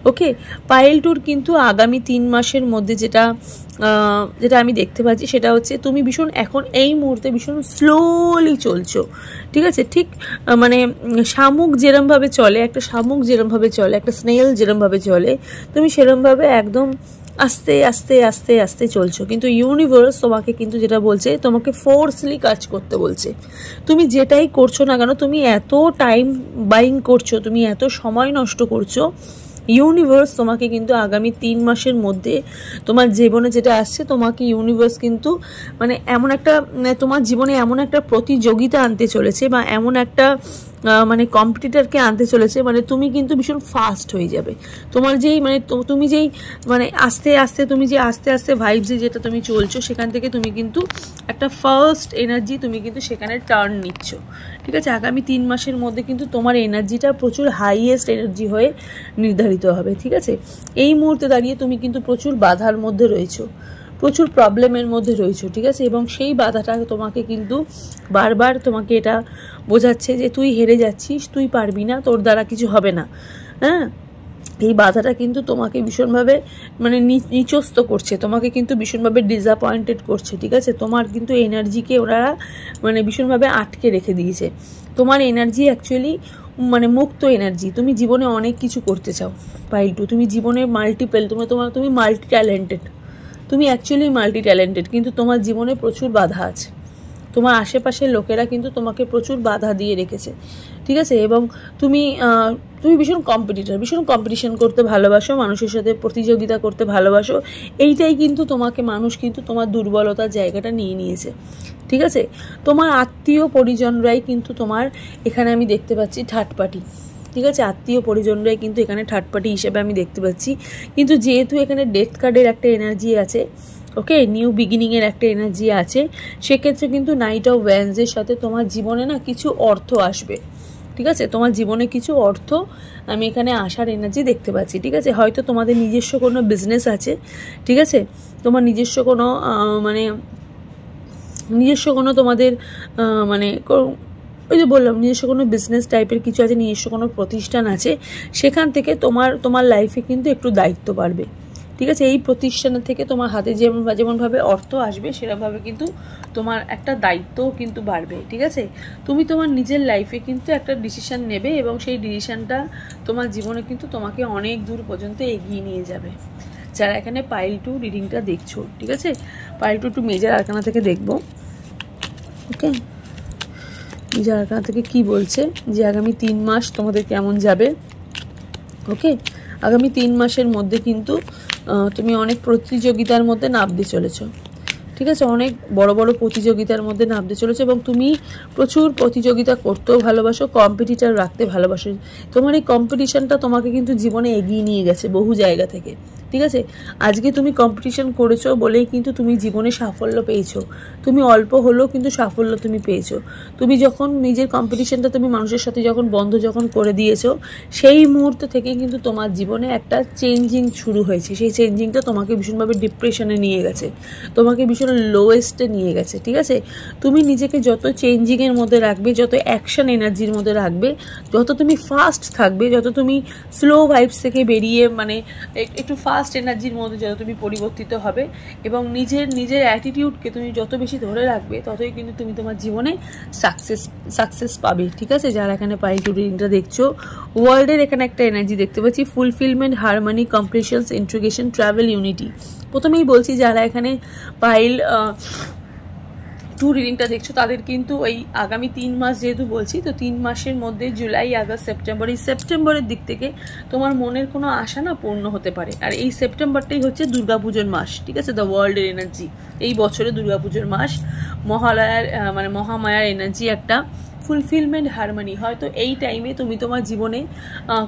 ওকে, পাইল 2 কিন্তু আগামী 3 মাসের মধ্যে যেটা আমি দেখতে পাচ্ছি সেটা হচ্ছে তুমি ভীষণ এখন এই মুহূর্তে ভীষণ স্লোলি চলছো। ঠিক আছে, ঠিক মানে শামুক যেরমভাবে চলে, একটা শামুক যেরমভাবে চলে, একটা স্নেল যেরমভাবে চলে, তুমি সেরমভাবে একদম আস্তে আস্তে আস্তে আস্তে চলছো। কিন্তু ইউনিভার্স তোমাকে কিন্তু যেটা বলছে, তোমাকে ফোর্সলি কাজ করতে বলছে। তুমি যেটাই করছো না কেন, তুমি এত টাইম বাইং করছো, তুমি এত সময় নষ্ট করছো, ইউনিভার্স তোমাকে কিন্তু আগামী 3 মাসের মধ্যে তোমার জীবনে যেটা আসছে, তোমাকে ইউনিভার্স কিন্তু মানে এমন একটা তোমার জীবনে এমন একটা প্রতিযোগিতা আনতে চলেছে, বা এমন একটা মানে কম্পিটিটরকে আনতে চলেছে, মানে তুমি কিন্তু ভীষণ ফাস্ট হয়ে যাবে। তোমার যেই মানে তুমি যেই মানে আস্তে আস্তে তুমি যে আস্তে আস্তে ভাইবসে যেটা তুমি চলছো, সেখান থেকে তুমি কিন্তু একটা ফার্স্ট এনার্জি তুমি কিন্তু সেখানে টার্ন নিচ্ছ। ঠিক আছে, আগামী 3 মাসের মধ্যে কিন্তু তোমার এনার্জিটা প্রচুর হাইয়েস্ট এনার্জি হয়ে নির্ধারিত হবে। ঠিক আছে, এই মুহূর্তে দাঁড়িয়ে তুমি কিন্তু প্রচুর বাধার মধ্যে রয়েছো, প্রচুর প্রবলেমের মধ্যে রয়েছো। ঠিক আছে, এবং সেই বাধাটা তোমাকে কিন্তু বারবার তোমাকে এটা বোঝাচ্ছে যে তুই হেরে যাচ্ছিস, তুই পারবি না, তোর দ্বারা কিছু হবে না। হ্যাঁ, এই বাধাটা কিন্তু তোমাকে ভীষণভাবে মানে নিচস্ত করছে, তোমাকে কিন্তু ভীষণভাবে ডিসঅ্যাপয়েন্টেড করছে। ঠিক আছে, তোমার কিন্তু এনার্জিকে ওরা মানে ভীষণভাবে আটকে রেখে দিয়েছে। তোমার এনার্জি অ্যাকচুয়ালি মানে মুক্ত এনার্জি, তুমি জীবনে অনেক কিছু করতে চাও পাইল টু, তুমি জীবনে মাল্টিপল, তুমি মাল্টি ট্যালেন্টেড, তুমি অ্যাকচুয়ালি মাল্টি ট্যালেন্টেড, কিন্তু তোমার জীবনে প্রচুর বাধা আছে। তোমার আশেপাশের লোকেরা কিন্তু তোমাকে প্রচুর বাধা দিয়ে রেখেছে। ঠিক আছে, এবং তুমি ভীষণ কম্পিটিটর, ভীষণ কম্পিটিশন করতে ভালোবাসো, মানুষের সাথে প্রতিযোগিতা করতে ভালোবাসো। এইটাই কিন্তু তোমাকে মানুষ কিন্তু তোমার দুর্বলতার জায়গাটা নিয়ে নিয়েছে। ঠিক আছে, তোমার আত্মীয় পরিজনরাই কিন্তু তোমার এখানে আমি দেখতে পাচ্ছি থার্ড পার্টি। ঠিক আছে, আত্মীয় পরিজনরাই কিন্তু এখানে থার্ড পার্টি হিসেবে আমি দেখতে পাচ্ছি। কিন্তু যেহেতু এখানে ডেথ কার্ডের একটা এনার্জি আছে, ওকে, নিউ বিগিনিংয়ের একটা এনার্জি আছে, সেক্ষেত্রে কিন্তু নাইট অফ ওয়ান্ডসের সাথে তোমার জীবনে না কিছু অর্থ আসবে। ঠিক আছে, তোমার জীবনে কিছু অর্থ আমি এখানে আসার এনার্জি দেখতে পাচ্ছি। ঠিক আছে, হয়তো তোমাদের নিজস্ব কোনো বিজনেস আছে। ঠিক আছে, তোমার নিজস্ব কোনো তোমাদের মানে ওই যে বললাম নিজস্ব কোনো বিজনেস টাইপের কিছু আছে, নিজস্ব কোনো প্রতিষ্ঠান আছে, সেখান থেকে তোমার লাইফে কিন্তু একটু দায়িত্ব বাড়বে। ঠিক আছে, এই প্রতিষ্ঠানের থেকে তোমার হাতে যেমনভাবে অর্থ আসবে, সেরকমভাবে কিন্তু তোমার একটা দায়িত্বও কিন্তু বাড়বে। ঠিক আছে, তুমি তোমার নিজের লাইফে কিন্তু একটা ডিসিশন নেবে, এবং সেই ডিসিশনটা তোমার জীবনে কিন্তু তোমাকে অনেক দূর পর্যন্ত এগিয়ে নিয়ে যাবে। যারা এখানে পাইল টু রিডিংটা দেখছো, ঠিক আছে, পাইল টু একটু মেজর আরকানা থেকে দেখবো। ওকে, মেজর আরকানা থেকে কি বলছে যে আগামী 3 মাস তোমাদের কেমন যাবে। ওকে, আগামী 3 মাসের মধ্যে কিন্তু তুমি অনেক প্রতিযোগিতার মধ্যে নামতে চলেছো। ঠিক আছে, অনেক বড় বড় প্রতিযোগিতার মধ্যে নামতে চলেছো, এবং তুমি প্রচুর প্রতিযোগিতা করতেও ভালোবাসো, কম্পিটিটার রাখতে ভালোবাসো। তোমার এই কম্পিটিশনটা তোমাকে কিন্তু জীবনে এগিয়ে নিয়ে গেছে বহু জায়গা থেকে। ঠিক আছে, আজকে তুমি কম্পিটিশন করেছো বলেই কিন্তু তুমি জীবনে সাফল্য পেয়েছো। তুমি অল্প হলেও কিন্তু সাফল্য তুমি পেয়েছো। তুমি যখন নিজের কম্পিটিশনটা তুমি মানুষের সাথে বন্ধ করে দিয়েছো, সেই মুহূর্ত থেকে কিন্তু তোমার জীবনে একটা চেঞ্জিং শুরু হয়েছে। সেই চেঞ্জিংটা তোমাকে ভীষণভাবে ডিপ্রেশনে নিয়ে গেছে, তোমাকে ভীষণ লোয়েস্টে নিয়ে গেছে। ঠিক আছে, তুমি নিজেকে যত চেঞ্জিংয়ের মধ্যে রাখবে, যত অ্যাকশন এনার্জির মধ্যে রাখবে, যত তুমি ফাস্ট থাকবে, যত তুমি স্লো ভাইবস থেকে বেরিয়ে মানে একটু ফাস্ট এনার্জির মধ্যে যত তুমি পরিবর্তিত হবে, এবং নিজের অ্যাটিটিউডকে তুমি যত বেশি ধরে রাখবে, ততই কিন্তু তুমি তোমার জীবনে সাকসেস পাবে। ঠিক আছে, যারা এখানে পাইল টু রিডিংটা দেখছো, ওয়ার্ল্ডের এখানে একটা এনার্জি দেখতে পাচ্ছি, fulfilment, harmony, completions, integration, travel, unity. প্রথমেই বলছি যারা এখানে পাইল টু রিডিংটা দেখছো, তাদের কিন্তু এই আগামী 3 মাস যেহেতু বলছি, তো 3 মাসের মধ্যে জুলাই, আগস্ট, সেপ্টেম্বর, এই সেপ্টেম্বরের দিক থেকে তোমার মনের কোনো আশা না পূর্ণ হতে পারে। আর এই সেপ্টেম্বরটাই হচ্ছে দুর্গাপুজোর মাস। ঠিক আছে, দ্য ওয়ার্ল্ডের এনার্জি, এই বছরে দুর্গাপুজোর মাস, মহামায়ার এনার্জি, একটা ফুলফিলমেন্ট, হারমনি। হয়তো এই টাইমে তুমি তোমার জীবনে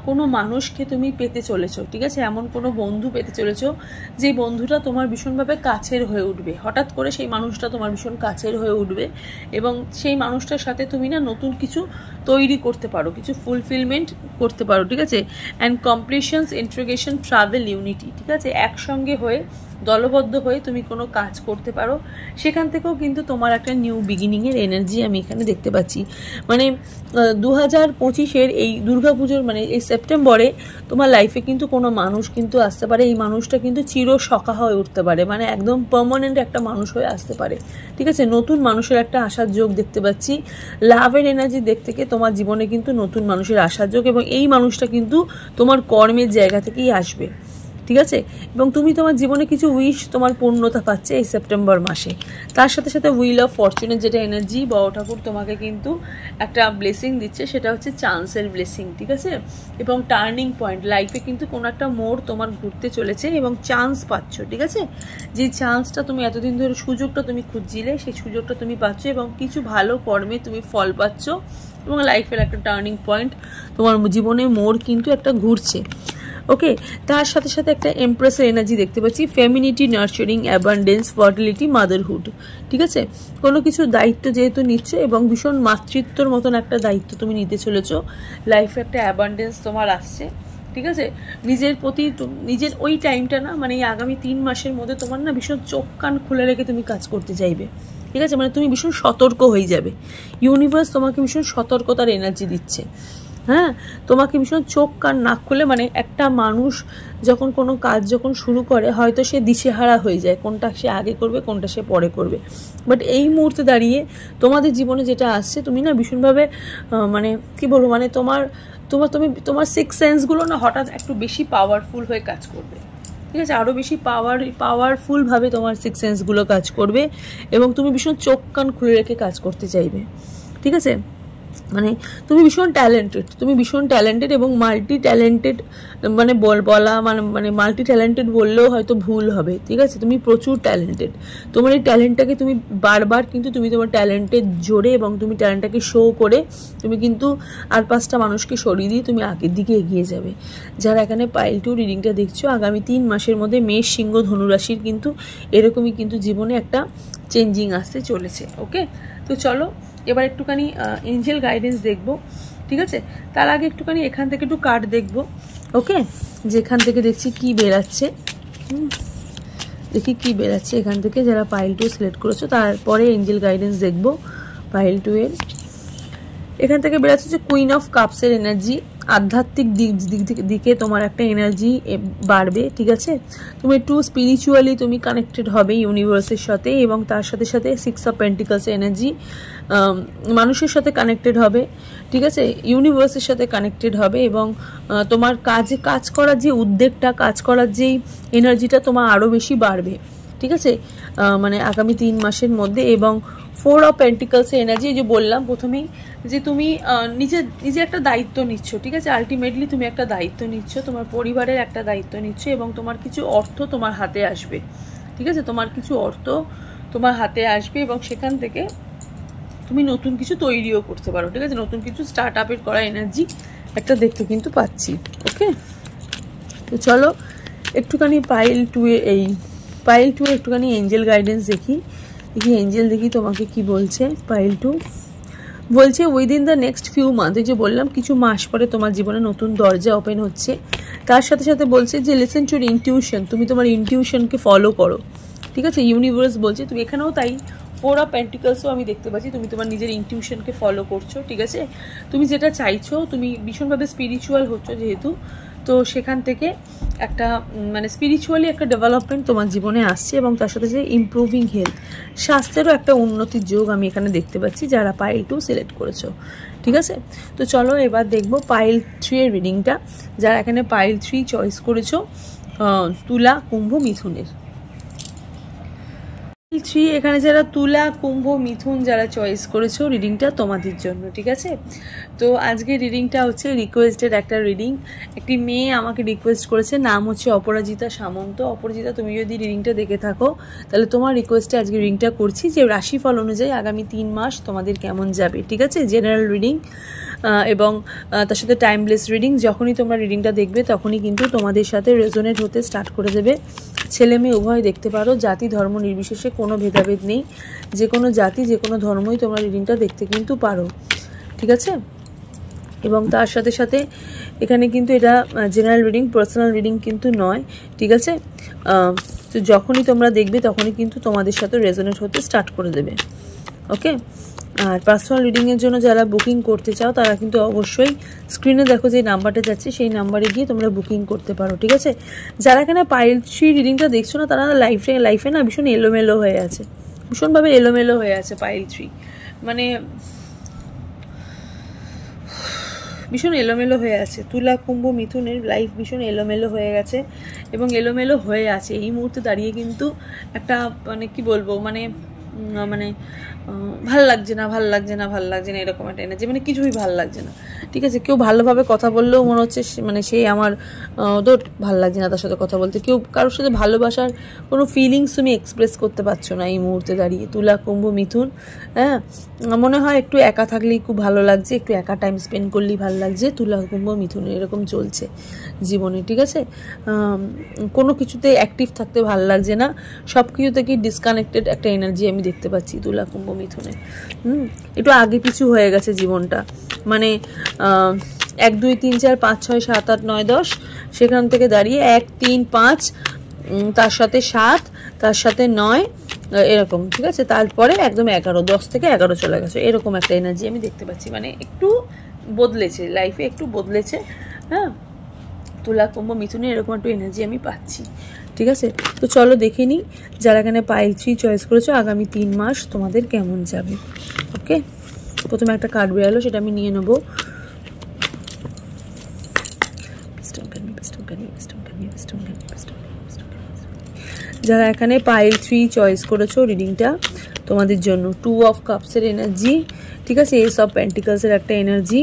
কোনো মানুষকে তুমি পেতে চলেছো। ঠিক আছে, এমন কোনো বন্ধু পেতে চলেছো যে বন্ধুটা তোমার ভীষণভাবে কাছের হয়ে উঠবে। হঠাৎ করে সেই মানুষটা তোমার ভীষণ কাছের হয়ে উঠবে, এবং সেই মানুষটার সাথে তুমি না নতুন কিছু তৈরি করতে পারো, কিছু ফুলফিলমেন্ট করতে পারো। ঠিক আছে, অ্যান্ড কমপ্লিশনস, ইন্টিগ্রেশন, ট্রাভেল, ইউনিটি। ঠিক আছে, একসঙ্গে হয়ে দলবদ্ধ হয়ে তুমি কোনো কাজ করতে পারো, সেখান থেকেও কিন্তু তোমার একটা নিউ বিগিনিংয়ের এনার্জি আমি এখানে দেখতে পাচ্ছি। মানে 2025-এর এই দুর্গাপুজোর মানে এই সেপ্টেম্বরে তোমার লাইফে কিন্তু কোনো মানুষ কিন্তু আসতে পারে, এই মানুষটা কিন্তু চিরসখা হয়ে উঠতে পারে, মানে একদম পার্মানেন্ট একটা মানুষ হয়ে আসতে পারে। ঠিক আছে, নতুন মানুষের একটা আসার যোগ দেখতে পাচ্ছি। লাভের এনার্জি দেখতে থেকে তোমার জীবনে কিন্তু নতুন মানুষের আসার যোগ, এবং এই মানুষটা কিন্তু তোমার কর্মের জায়গা থেকেই আসবে। ঠিক আছে। এবং তুমি তোমার জীবনে কিছু উইশ তোমার পূর্ণতা পাচ্ছে এই সেপ্টেম্বর মাসে। তার সাথে সাথে হুইল অফ ফরচুনের যেটা এনার্জি, বড় ঠাকুর তোমাকে কিন্তু একটা ব্লেসিং দিচ্ছে, সেটা হচ্ছে চান্সের ব্লেসিং, ঠিক আছে। এবং টার্নিং পয়েন্ট, লাইফে কিন্তু কোনো একটা মোড় তোমার ঘুরতে চলেছে এবং চান্স পাচ্ছ, ঠিক আছে। যে চান্সটা তুমি এতদিন ধরে, সুযোগটা তুমি খুঁজছিলে, সেই সুযোগটা তুমি পাচ্ছ এবং কিছু ভালো কর্মে তুমি ফল পাচ্ছ এবং লাইফের একটা টার্নিং পয়েন্ট, তোমার জীবনে মোড় কিন্তু একটা ঘুরছে। ওকে, তার সাথে সাথে একটা এমপ্রেসের এনার্জি দেখতে পাচ্ছি, femininity, nurturing, abundance, fertility, motherhood, ঠিক আছে। কোনো কিছু দায়িত্ব যেহেতু নিচ্ছ এবং ভীষণ মাতৃত্বর মতন একটা দায়িত্ব তুমি নিতে চলেছো, লাইফে একটা অ্যাবান্ডেন্স তোমার আসছে, ঠিক আছে। নিজের প্রতি নিজের ওই টাইমটা না, মানে এই আগামী 3 মাসের মধ্যে তোমার না ভীষণ চোখ কান খুলে রেখে তুমি কাজ করতে চাইবে, ঠিক আছে। মানে তুমি ভীষণ সতর্ক হয়ে যাবে, ইউনিভার্স তোমাকে ভীষণ সতর্কতার এনার্জি দিচ্ছে, হ্যাঁ। তোমাকে ভীষণ চোখ কান নাক খুলে, মানে একটা মানুষ যখন কোনো কাজ যখন শুরু করে হয়তো সে দিশেহারা হয়ে যায়, কোনটা সে আগে করবে কোনটা সে পরে করবে, বাট এই মুহূর্তে দাঁড়িয়ে তোমাদের জীবনে যেটা আসছে, তুমি না ভীষণভাবে মানে কি বলবো, মানে তোমার সিক্স সেন্সগুলো না হঠাৎ একটু বেশি পাওয়ারফুল হয়ে কাজ করবে, ঠিক আছে। আরও বেশি পাওয়ারফুলভাবে তোমার সিক্স সেন্সগুলো কাজ করবে এবং তুমি ভীষণ চোখ কান খুলে রেখে কাজ করতে চাইবে, ঠিক আছে। মানে তুমি ভীষণ ট্যালেন্টেড এবং মাল্টি ট্যালেন্টেড, মানে বলা মানে মাল্টি ট্যালেন্টেড বললেও হয়তো ভুল হবে, ঠিক আছে। তুমি প্রচুর ট্যালেন্টেড, তোমার এই ট্যালেন্টটাকে তুমি বারবার কিন্তু তুমি তোমার ট্যালেন্টের জোরে এবং তুমি ট্যালেন্টটাকে শো করে তুমি কিন্তু আর 5টা মানুষকে সরিয়ে দিয়ে তুমি আগের দিকে এগিয়ে যাবে। যারা এখানে পাইল 2 রিডিংটা দেখছো, আগামী 3 মাসের মধ্যে মেষ, সিংহ, ধনুরাশির কিন্তু এরকমই কিন্তু জীবনে একটা চেঞ্জিং আসতে চলেছে। ওকে, তো চলো এবার একটুখানি এঞ্জেল গাইডেন্স দেখবো, ঠিক আছে। তার আগে একটুখানি এখান থেকে একটু কার্ড দেখবো, ওকে। যেখান থেকে দেখছি কি বেরাচ্ছে, দেখি কি বেরাচ্ছে এখান থেকে, যারা পাইল 2 সিলেক্ট করেছো। তারপরে এঞ্জেল গাইডেন্স দেখবো পাইল 2 এর। এখান থেকে বেরাচ্ছে যে কুইন অফ কাপসের এনার্জি, আধ্যাত্মিক দিকে তোমার একটা এনার্জি বাড়বে, ঠিক আছে। তুমি একটু স্পিরিচুয়ালি তুমি কানেক্টেড হবে ইউনিভার্সের সাথে এবং তার সাথে সাথে 6 অফ পেন্টিকলসের এনার্জি, মানুষের সাথে কানেক্টেড হবে, ঠিক আছে, ইউনিভার্সের সাথে কানেক্টেড হবে এবং তোমার কাজ করার যে উদ্বেগটা, কাজ করার যেই এনার্জিটা তোমার আরও বেশি বাড়বে, ঠিক আছে, মানে আগামী 3 মাসের মধ্যে। এবং 4 অফ পেন্টিকলসের এনার্জি, যে বললাম প্রথমেই যে তুমি নিজে একটা দায়িত্ব নিচ্ছ, ঠিক আছে। আলটিমেটলি তুমি একটা দায়িত্ব নিচ্ছ, তোমার পরিবারের একটা দায়িত্ব নিচ্ছ এবং তোমার কিছু অর্থ তোমার হাতে আসবে, ঠিক আছে। তোমার কিছু অর্থ তোমার হাতে আসবে এবং সেখান থেকে তুমি নতুন কিছু তৈরিও করতে পারো, ঠিক আছে। নতুন কিছু স্টার্ট আপের করা এনার্জি একটা দেখতে কিন্তু পাচ্ছি, ওকে। তো চলো একটুখানি পাইল 2 এ একটুখানি এঞ্জেল গাইডেন্স দেখি এঞ্জেল দেখি তোমাকে কি বলছে। পাইল 2 বলছে within the next few month, যে বললাম কিছু মাস পরে তোমার জীবনে নতুন দরজা ওপেন হচ্ছে। তার সাথে সাথে বলছে যে লিসেন টু ইনটিউশন, তুমি তোমার ইনটিউশনকে ফলো করো, ঠিক আছে। ইউনিভার্স বলছে তুমি, এখানেও তাই 4 অফ পেন্টিকলসও আমি দেখতে পাচ্ছি, তুমি তোমার নিজের ইনটিউশনকে ফলো করছো, ঠিক আছে। তুমি যেটা চাইছো, তুমি ভীষণভাবে স্পিরিচুয়াল হচ্ছ যেহেতু, তো সেখান থেকে একটা মানে স্পিরিচুয়ালি একটা ডেভেলপমেন্ট তোমার জীবনে আসছে এবং তার সাথে সাথে ইমপ্রুভিং হেলথ, স্বাস্থ্যেরও একটা উন্নতির যোগ আমি এখানে দেখতে পাচ্ছি যারা পাইল 2 সিলেক্ট করেছো, ঠিক আছে। তো চলো এবার দেখবো পাইল 3 এর রিডিংটা, যারা এখানে পাইল 3 চয়েস করেছো, তুলা, কুম্ভ, মিথুনের। 3 এখানে যারা তুলা, কুম্ভ, মিথুন যারা চয়েস করেছো, রিডিংটা তোমাদের জন্য, ঠিক আছে। তো আজকে রিডিংটা হচ্ছে রিকোয়েস্টেড একটা রিডিং, একটি মেয়ে আমাকে রিকোয়েস্ট করেছে, নাম হচ্ছে অপরাজিতা সামন্ত। অপরাজিতা, তুমি যদি রিডিংটা দেখে থাকো তাহলে তোমার রিকোয়েস্টে আজকে রিডিংটা করছি, যে রাশিফল অনুযায়ী আগামী 3 মাস তোমাদের কেমন যাবে, ঠিক আছে। জেনারেল রিডিং এবং তার সাথে টাইমলেস রিডিং। যখনই তোমরা রিডিংটা দেখবে তখনই কিন্তু তোমাদের সাথে রেজোনেট হতে স্টার্ট করে দেবে। ছেলে মেয়ে উভয় দেখতে পারো, জাতি ধর্ম নির্বিশেষে কোনো ভেদাভেদ নেই, যে কোনো জাতি যে কোনো ধর্মই তোমরা রিডিংটা দেখতে কিন্তু পারো, ঠিক আছে। এবং তার সাথে সাথে এখানে কিন্তু এটা জেনারেল রিডিং, পার্সোনাল রিডিং কিন্তু নয়, ঠিক আছে। তো যখনই তোমরা দেখবে তখনই কিন্তু তোমাদের সাথে রেজোনেট হতে স্টার্ট করে দেবে, ওকে। আর পার্সোনাল রিডিংয়ের জন্য যারা বুকিং করতে চাও তারা কিন্তু অবশ্যই স্ক্রিনে দেখো যে নাম্বারটা যাচ্ছে সেই নাম্বারে গিয়ে তোমরা বুকিং করতে পারো, ঠিক আছে। যারা এখানে পাইল 3 রিডিংটা দেখছো না, তারা লাইফে না ভীষণ এলোমেলো হয়ে আছে, ভীষণভাবে এলোমেলো হয়ে আছে পাইল 3, মানে ভীষণ এলোমেলো হয়ে আছে। তুলা কুম্ভ মিথুনের লাইফ ভীষণ এলোমেলো হয়ে গেছে এবং এলোমেলো হয়ে আছে এই মুহূর্তে দাঁড়িয়ে। কিন্তু একটা মানে কি বলবো, মানে মানে ভাল লাগছে না, ভাল লাগছে না, ভাল লাগছে না, এরকম একটা এনার্জি, মানে কিছুই ভাল লাগছে না। ঠিক আছে, কেউ ভালোভাবে কথা বললেও মনে হচ্ছে মানে সে আমার তোর ভাল লাগছে না তার সাথে কথা বলতে। কেউ কারোর সাথে ভালোবাসার কোনো ফিলিংস তুমি এক্সপ্রেস করতে পারছো না এই মুহূর্তে দাঁড়িয়ে। তুলা কুম্ভ মিথুন, হ্যাঁ, মনে হয় একটু একা থাকলেই খুব ভালো লাগছে, একটু একা টাইম স্পেন্ড করলেই ভালো লাগছে। তুলা কুম্ভ মিথুন এরকম চলছে জীবনে। ঠিক আছে, কোনো কিছুতে অ্যাক্টিভ থাকতে ভালো লাগছে না, সব কিছু থেকে ডিসকানেক্টেড একটা এনার্জি আমি দেখতে পাচ্ছি তুলা কুম্ভ মিথুনে। একটু আগে পিছু হয়ে গেছে জীবনটা, মানে 1 2 3 4 5 6 7 8 9 10, সেখান থেকে দাঁড়িয়ে 1 3 5, তার সাথে 7, তার সাথে 9, এরকম। ঠিক আছে, তারপরে একদম 11, 10 থেকে 11 চলে গেছে, এরকম একটা এনার্জি আমি দেখতে পাচ্ছি। মানে একটু বদলেছে, লাইফে একটু বদলেছে। হ্যাঁ, তুলা কুম্ভ মিথুনে এরকম একটু এনার্জি আমি পাচ্ছি। ঠিক আছে, তো চলো দেখে নিই যারা এখানে পাইল 3 চয়েস করেছো আগামী 3 মাস তোমাদের কেমন যাবে। ওকে, প্রথমে একটা কার্ড বেরোলো, সেটা আমি নিয়ে নেবো। যারা এখানে পাইল 3 চয়েস করেছো রিডিংটা তোমাদের জন্য 2 অফ কাপসের এনার্জি, ঠিক আছে, এস অফ পেন্টিকলসের একটা এনার্জি,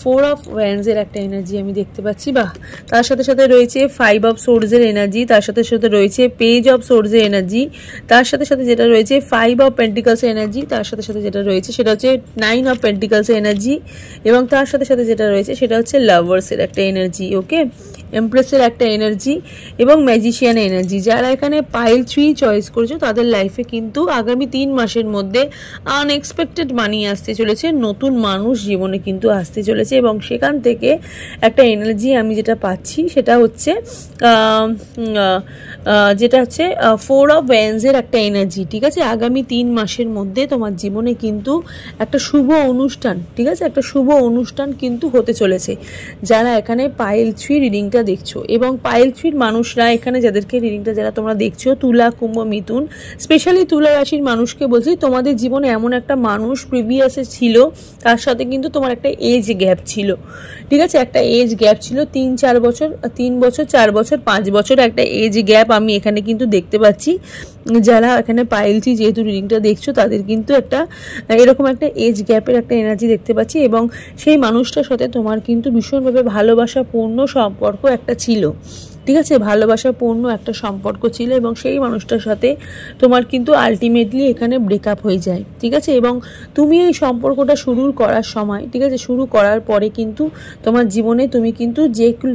4 অফ ওয়ান্ডসের একটা এনার্জি আমি দেখতে পাচ্ছি। বাহ, তার সাথে সাথে রয়েছে 5 অফ সোর্ডসের এনার্জি, তার সাথে সাথে রয়েছে পেজ অফ সোর্ডসের এনার্জি, তার সাথে সাথে যেটা রয়েছে 5 অফ পেন্টিকলসের এনার্জি, তার সাথে সাথে যেটা রয়েছে সেটা হচ্ছে 9 অফ পেন্টিকলসের এনার্জি, এবং তার সাথে সাথে যেটা রয়েছে সেটা হচ্ছে লাভার্সের একটা এনার্জি। ওকে, এমপ্রেসের একটা এনার্জি এবং ম্যাজিশিয়ান এনার্জি। যারা এখানে পাইল 3 চয়েস করেছো তাদের লাইফে কিন্তু আগামী 3 মাসের মধ্যে আনএক্সপেক্টেড মানি আসতে চলেছে, নতুন মানুষ জীবনে কিন্তু আসতে চলেছে, এবং সেখান থেকে একটা এনার্জি আমি যেটা পাচ্ছি সেটা হচ্ছে 4 অফ ওয়ান্ডসের একটা এনার্জি। ঠিক আছে, আগামী 3 মাসের মধ্যে তোমার জীবনে কিন্তু একটা শুভ অনুষ্ঠান, ঠিক আছে, একটা শুভ অনুষ্ঠান কিন্তু হতে চলেছে। যারা এখানে পাইল 3 রিডিংটা দেখছো এবং পাইল 3 মানুষরা এখানে যাদেরকে রিডিংটা যারা তোমরা দেখছো, তুলা কুম্ভ মিথুন, স্পেশালি তুলা রাশির মানুষকে বলছি, তোমাদের জীবনে এমন একটা মানুষ প্রিভিয়াসে ছিল, তার সাথে কিন্তু তোমার একটা এজ গ্যাপ ছিল। ঠিক আছে, একটা এজ গ্যাপ ছিল 3 বছর, 4 বছর, 5 বছর একটা এজ গ্যাপ আমি এখানে কিন্তু দেখতে পাচ্ছি। যারা এখানে পাইল 3 যেহেতু রিডিংটা দেখছো তাদের কিন্তু একটা এরকম একটা এজ গ্যাপের একটা এনার্জি দেখতে পাচ্ছি, এবং সেই মানুষটার সাথে তোমার কিন্তু ভীষণভাবে ভালোবাসাপূর্ণ সম্পর্ক একটা ছিল। ঠিক আছে, ভালোবাসাপূর্ণ একটা সম্পর্ক ছিল, এবং সেই মানুষটার সাথে তোমার কিন্তু আলটিমেটলি এখানে ব্রেকআপ হয়ে যায়। ঠিক আছে, এবং তুমি এই সম্পর্কটা শুরু করার সময়, ঠিক আছে, শুরু করার পরে কিন্তু তোমার জীবনে তুমি কিন্তু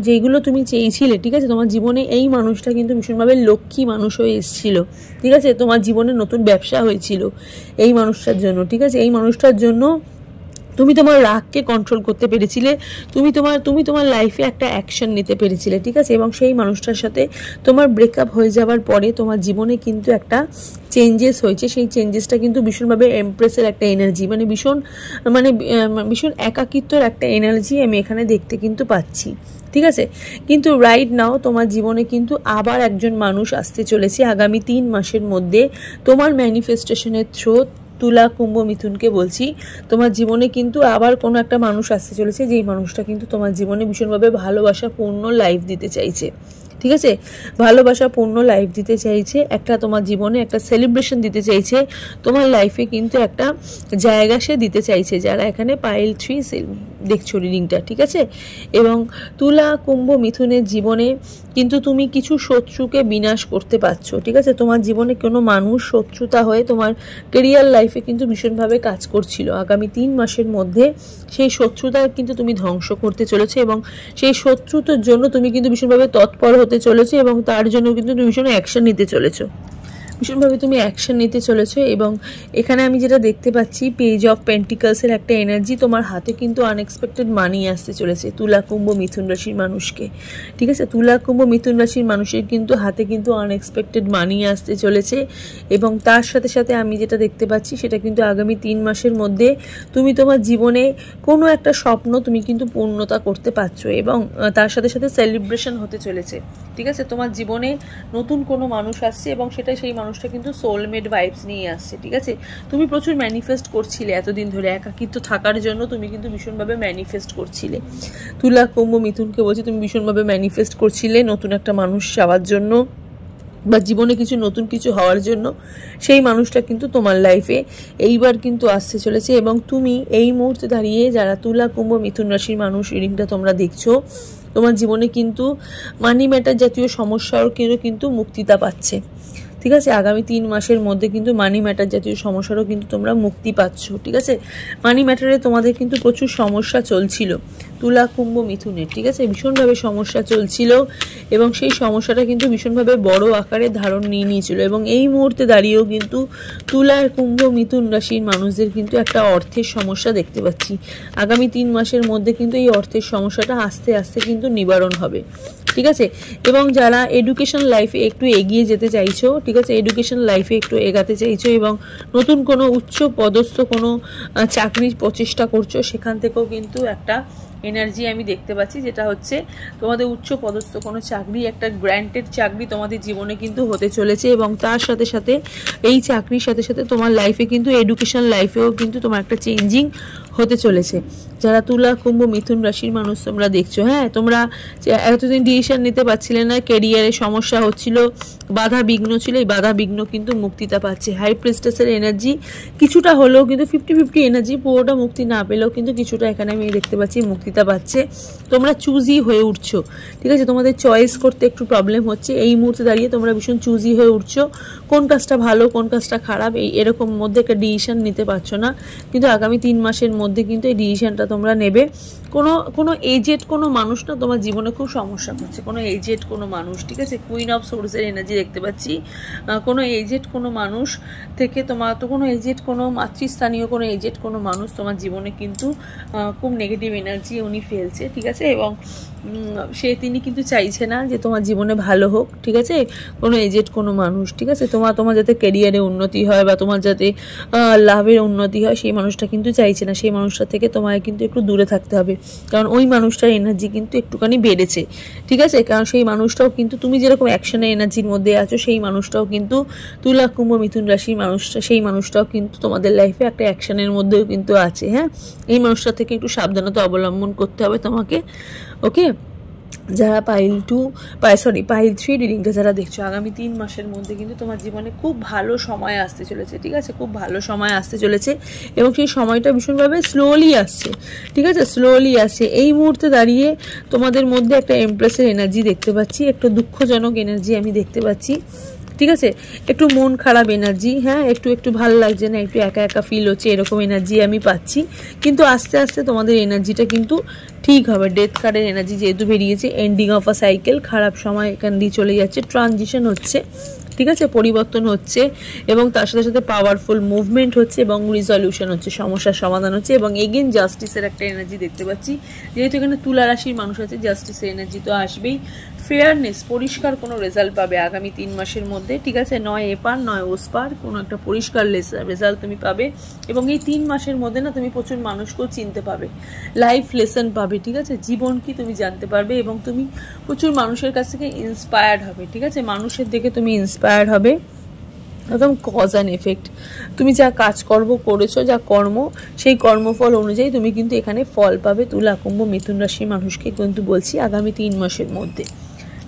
যেগুলো তুমি চেয়েছিলে, ঠিক আছে, তোমার জীবনে এই মানুষটা কিন্তু ভীষণভাবে লক্ষ্মী মানুষ হয়ে এসেছিল। ঠিক আছে, তোমার জীবনে নতুন ব্যবসা হয়েছিল এই মানুষটার জন্য। ঠিক আছে, এই মানুষটার জন্য তুমি তোমার রাগকে কন্ট্রোল করতে পেরেছিলে, তুমি তোমার লাইফে একটা অ্যাকশন নিতে পেরেছিলে। ঠিক আছে, এবং সেই মানুষটার সাথে তোমার ব্রেকআপ হয়ে যাওয়ার পরে তোমার জীবনে কিন্তু একটা চেঞ্জেস হয়েছে। সেই চেঞ্জেসটা কিন্তু ভীষণভাবে এমপ্রেসের একটা এনার্জি, মানে ভীষণ একাকিত্বর একটা এনার্জি আমি এখানে দেখতে কিন্তু পাচ্ছি। ঠিক আছে, কিন্তু রাইট নাও তোমার জীবনে কিন্তু আবার একজন মানুষ আসতে চলেছে আগামী 3 মাসের মধ্যে তোমার ম্যানিফেস্টেশনের থ্রু। তুলা কুম্ভ মিথুনকে বলছি, তোমার জীবনে কিন্তু আবার কোনো একটা মানুষ আসতে চলেছে, যেই মানুষটা কিন্তু তোমার জীবনে ভীষণভাবে ভালোবাসাপূর্ণ লাইফ দিতে চাইছে। ঠিক আছে, ভালোবাসাপূর্ণ লাইফ দিতে চাইছে, একটা তোমার জীবনে একটা সেলিব্রেশন দিতে চাইছে, তোমার লাইফে কিন্তু একটা জায়গা সে দিতে চাইছে। যারা এখানে পাইল 3 দেখছো রিডিংটা, ঠিক আছে, এবং তুলা কুম্ভ মিথুনের জীবনে কিন্তু তুমি কিছু শত্রুকে বিনাশ করতে পারছো। ঠিক আছে, তোমার জীবনে কোনো মানুষ শত্রুতা হয়ে তোমার কেরিয়ার লাইফে কিন্তু ভীষণভাবে কাজ করছিল। আগামী 3 মাসের মধ্যে সেই শত্রুতা কিন্তু তুমি ধ্বংস করতে চলেছো, এবং সেই শত্রুতার জন্য তুমি কিন্তু ভীষণভাবে তৎপর হতে চলেছো, এবং তার জন্য কিন্তু তুমি ভীষণ অ্যাকশন নিতে চলেছো, ভীষণভাবে তুমি অ্যাকশন নিতে চলেছো। এবং এখানে আমি যেটা দেখতে পাচ্ছি পেজ অফ পেন্টিকলসের একটা এনার্জি, তোমার হাতে কিন্তু আনএক্সপেক্টেড মানি আসতে চলেছে তুলা কুম্ভ মিথুন রাশির মানুষকে। ঠিক আছে, তুলা কুম্ভ মিথুন রাশির মানুষের কিন্তু হাতে কিন্তু আনএক্সপেক্টেড মানি আসতে চলেছে, এবং তার সাথে সাথে আমি যেটা দেখতে পাচ্ছি সেটা কিন্তু আগামী 3 মাসের মধ্যে তুমি তোমার জীবনে কোনো একটা স্বপ্ন তুমি কিন্তু পূর্ণতা করতে পারছো, এবং তার সাথে সাথে সেলিব্রেশন হতে চলেছে। ঠিক আছে, তোমার জীবনে নতুন কোনো মানুষ আসছে এবং সেটা সেই মানুষটা কিন্তু সোলমেট ভাইবস নিয়ে আসছে। ঠিক আছে, তুমি প্রচুর ম্যানিফেস্ট করছিলে এতদিন ধরে, একাকিত্ব থাকার জন্য তুমি কিন্তু ভীষণভাবে ম্যানিফেস্ট করছিলে। তুলা, কুম্ভ, মিথুনকে বলছি তুমি ভীষণভাবে ম্যানিফেস্ট করছিলে নতুন একটা মানুষ যাওয়ার জন্য বা জীবনে কিছু নতুন কিছু হওয়ার জন্য। সেই মানুষটা কিন্তু তোমার লাইফে এইবার কিন্তু আসতে চলেছে এবং তুমি এই মুহূর্তে দাঁড়িয়ে যারা তুলা, কুম্ভ, মিথুন রাশির মানুষ রিডিংটা তোমরা দেখছো, তোমার জীবনে কিন্তু মানি ম্যাটার জাতীয় সমস্যাও কিন্তু মুক্তিতা পাচ্ছে। ঠিক আছে, আগামী 3 মাসের মধ্যে কিন্তু মানি ম্যাটার জাতীয় সমস্যারও কিন্তু তোমরা মুক্তি পাচ্ছ। ঠিক আছে, মানি ম্যাটারে তোমাদের কিন্তু প্রচুর সমস্যা চলছিল তুলা, কুম্ভ, মিথুনের। ঠিক আছে, ভীষণভাবে সমস্যা চলছিল এবং সেই সমস্যাটা কিন্তু ভীষণভাবে বড় আকারে ধারণ নিয়ে নিয়েছিল এবং এই মুহূর্তে দাঁড়িয়েও কিন্তু তুলা, কুম্ভ, মিথুন রাশির মানুষদের কিন্তু একটা অর্থের সমস্যা দেখতে পাচ্ছি। আগামী 3 মাসের মধ্যে কিন্তু এই অর্থের সমস্যাটা আস্তে আস্তে কিন্তু নিবারণ হবে। ঠিক আছে, এবং যারা এডুকেশন লাইফে একটু এগিয়ে যেতে চাইছো, ঠিক আছে, এডুকেশন লাইফে একটু এগাতে চাইছো এবং নতুন কোনো উচ্চ পদস্থ কোনো চাকরির প্রচেষ্টা করছো, সেখান থেকেও কিন্তু একটা এনার্জি আমি দেখতে পাচ্ছি, যেটা হচ্ছে তোমাদের উচ্চ পদস্থ কোনো চাকরি, একটা গ্র্যান্টেড চাকরি তোমাদের জীবনে কিন্তু হতে চলেছে এবং তার সাথে সাথে এই চাকরির সাথে সাথে তোমার লাইফে কিন্তু এডুকেশন লাইফেও কিন্তু তোমার একটা চেঞ্জিং হতে চলেছে। যারা তুলা, কুম্ভ, মিথুন রাশির মানুষ তোমরা দেখছো, হ্যাঁ, তোমরা এতদিন ডিসিশন নিতে পারছিলে না, ক্যারিয়ারে সমস্যা হচ্ছিল, বাধা বিঘ্ন ছিল, এই বাধা বিঘ্ন কিন্তু মুক্তিটা পাচ্ছে। হাই প্রিস্টেসের এনার্জি কিছুটা হলেও কিন্তু 50-50 এনার্জি, পুরোটা মুক্তি না পেলেও কিন্তু কিছুটা এখানে আমি দেখতে পাচ্ছি মুক্তিটা পাচ্ছে। তোমরা চুজি হয়ে উঠছো। ঠিক আছে, তোমাদের চয়েস করতে একটু প্রবলেম হচ্ছে, এই মুহূর্তে দাঁড়িয়ে তোমরা ভীষণ চুজি হয়ে উঠছো, কোন কাজটা ভালো কোন কাজটা খারাপ এরকম মধ্যে একটা ডিসিশন নিতে পারছো না, কিন্তু আগামী 3 মাসের মধ্যে কিন্তু এই ডিসিশনটা তোমরা নেবে। কোনো এজেড কোনো মানুষ না তোমার জীবনে খুব সমস্যা করছে, কোনো এজেড কোনো মানুষ। ঠিক আছে, কুইন অফ সোর্সের এনার্জি দেখতে পাচ্ছি, কোনো এজেড কোনো মানুষ থেকে তোমার তো কোনো এজেড কোনো মাতৃস্থানীয় কোনো এজেড কোনো মানুষ তোমার জীবনে কিন্তু খুব নেগেটিভ এনার্জি উনি ফেলছে। ঠিক আছে, এবং তিনি কিন্তু চাইছে না যে তোমার জীবনে ভালো হোক। ঠিক আছে, কোনো এজেড কোনো মানুষ। ঠিক আছে, তোমার যাতে ক্যারিয়ারে উন্নতি হয় বা তোমার যাতে লাভের উন্নতি হয়, সেই মানুষটা কিন্তু চাইছে না। সেই মানুষটা থেকে তোমায় কিন্তু একটু দূরে থাকতে হবে, কারণ ওই মানুষটার এনার্জি কিন্তু একটুখানি বেড়েছে। ঠিক আছে, কারণ সেই মানুষটাও কিন্তু তুমি যেরকম অ্যাকশনের এনার্জির মধ্যে আছো, সেই মানুষটাও কিন্তু তুলা, কুম্ভ, মিথুন রাশির মানুষটা, সেই মানুষটাও কিন্তু তোমাদের লাইফে একটা অ্যাকশনের মধ্যেও কিন্তু আছে। হ্যাঁ, এই মানুষটা থেকে একটু সাবধানতা অবলম্বন করতে হবে তোমাকে। ওকে, যারা পাইল 3 রিডিংটা যারা দেখছো, আগামী 3 মাসের মধ্যে কিন্তু তোমার জীবনে খুব ভালো সময় আসতে চলেছে। ঠিক আছে, খুব ভালো সময় আসতে চলেছে এবং সেই সময়টা ভীষণভাবে স্লোলি আসছে। ঠিক আছে, স্লোলি আসছে। এই মুহূর্তে দাঁড়িয়ে তোমাদের মধ্যে একটা এমপ্রেসের এনার্জি দেখতে পাচ্ছি, একটা দুঃখজনক এনার্জি আমি দেখতে পাচ্ছি। ঠিক আছে, একটু মন খারাপ এনার্জি, হ্যাঁ, একটু ভালো লাগছে না, একটু একা একা ফিল হচ্ছে, এরকম এনার্জি আমি পাচ্ছি। কিন্তু আস্তে আস্তে তোমাদের এনার্জিটা কিন্তু ঠিক হবে। ডেথ কার্ডের এনার্জি যেহেতু বেরিয়েছে, এন্ডিং অফ আ সাইকেল, খারাপ সময় এখান দিয়ে চলে যাচ্ছে, ট্রানজিশন হচ্ছে। ঠিক আছে, পরিবর্তন হচ্ছে এবং তার সাথে সাথে পাওয়ারফুল মুভমেন্ট হচ্ছে এবং রিজলিউশন হচ্ছে, সমস্যার সমাধান হচ্ছে এবং এগেন জাস্টিসের একটা এনার্জি দেখতে পাচ্ছি। যেহেতু এখানে তুলা রাশির মানুষ আছে, জাস্টিসের এনার্জি তো আসবেই। ফেয়ারনেস, পরিষ্কার কোনো রেজাল্ট পাবে আগামী 3 মাসের মধ্যে। ঠিক আছে, নয় এপার নয় ওসপার, কোনো একটা পরিষ্কার রেজাল্ট তুমি পাবে এবং এই 3 মাসের মধ্যে না তুমি প্রচুর মানুষকেও চিনতে পাবে, লাইফ লেসন পাবে। ঠিক আছে, জীবন কি তুমি জানতে পারবে এবং তুমি প্রচুর মানুষের কাছ থেকে ইন্সপায়ার্ড হবে। ঠিক আছে, মানুষের দেখে তুমি ইন্সপায়ার্ড হবে, একদম কজ অ্যান্ড এফেক্ট। তুমি যা কাজকর্ম করেছো, যা কর্ম, সেই কর্মফল অনুযায়ী তুমি কিন্তু এখানে ফল পাবে। তুলা, কুম্ভ, মিথুন রাশির মানুষকে কিন্তু বলছি আগামী 3 মাসের মধ্যে।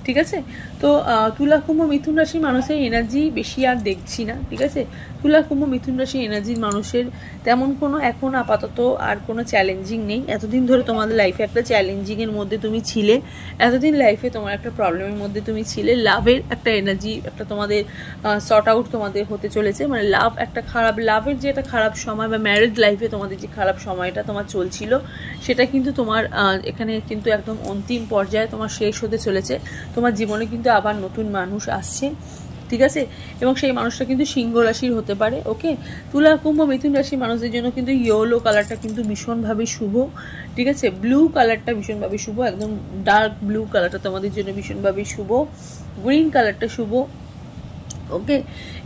ঠিক আছে, তো তুলা, কুম্ভ, মিথুন রাশির মানুষের এনার্জি বেশি আর দেখছি না। ঠিক আছে, তুলা, কুম্ভ, মিথুন রাশির এনার্জির মানুষের তেমন কোনো এখন আপাতত আর কোনো চ্যালেঞ্জিং নেই। এতদিন ধরে তোমাদের লাইফে একটা চ্যালেঞ্জিংয়ের মধ্যে তুমি ছিলে, এতদিন লাইফে তোমার একটা প্রবলেমের মধ্যে তুমি ছিলে। লাভের একটা এনার্জি, একটা তোমাদের সর্ট আউট তোমাদের হতে চলেছে, মানে লাভের যে একটা খারাপ সময় বা ম্যারেজ লাইফে তোমাদের যে খারাপ সময়টা তোমার চলছিল, সেটা কিন্তু তোমার এখানে কিন্তু একদম অন্তিম পর্যায়ে তোমার শেষ হতে চলেছে। তোমার জীবনে কিন্তু আবার নতুন মানুষ আসছে। ঠিক আছে, এবং সেই মানুষটা কিন্তু সিংহ রাশির হতে পারে। ওকে, তুলা, কুম্ভ, মিথুন রাশির মানুষদের জন্য কিন্তু ইয়েলো কালারটা কিন্তু ভীষণভাবে শুভ। ঠিক আছে, ব্লু কালারটা ভীষণভাবে শুভ, একদম ডার্ক ব্লু কালারটা তোমাদের জন্য ভীষণভাবে শুভ, গ্রিন কালারটা শুভ। ওকে,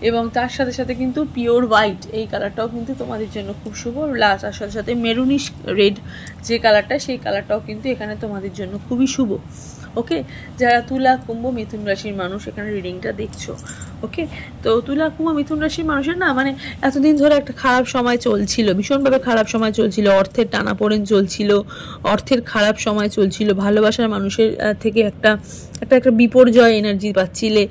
এবং তার সাথে সাথে কিন্তু পিওর হোয়াইট এই কালারটাও কিন্তু তোমাদের জন্য খুব শুভ। তার সাথে সাথে মেরুনিশ রেড যে কালারটা, সেই কালারটাও কিন্তু এখানে তোমাদের জন্য খুবই শুভ। ওকে, যারা তুলা কুম্ভ মিথুন রাশির মানুষ এখানে রিডিংটা দেখছো, ওকে। তো তুলা কুম্ভ মিথুন রাশির মানুষের না মানে এতদিন ধরে একটা খারাপ সময় চলছিল, ভীষণভাবে খারাপ সময় চলছিল, অর্থের টানাপোড়েন চলছিল, অর্থের খারাপ সময় চলছিল, ভালোবাসার মানুষের থেকে একটা বিপর্যয় এনার্জি পাচ্ছিলে,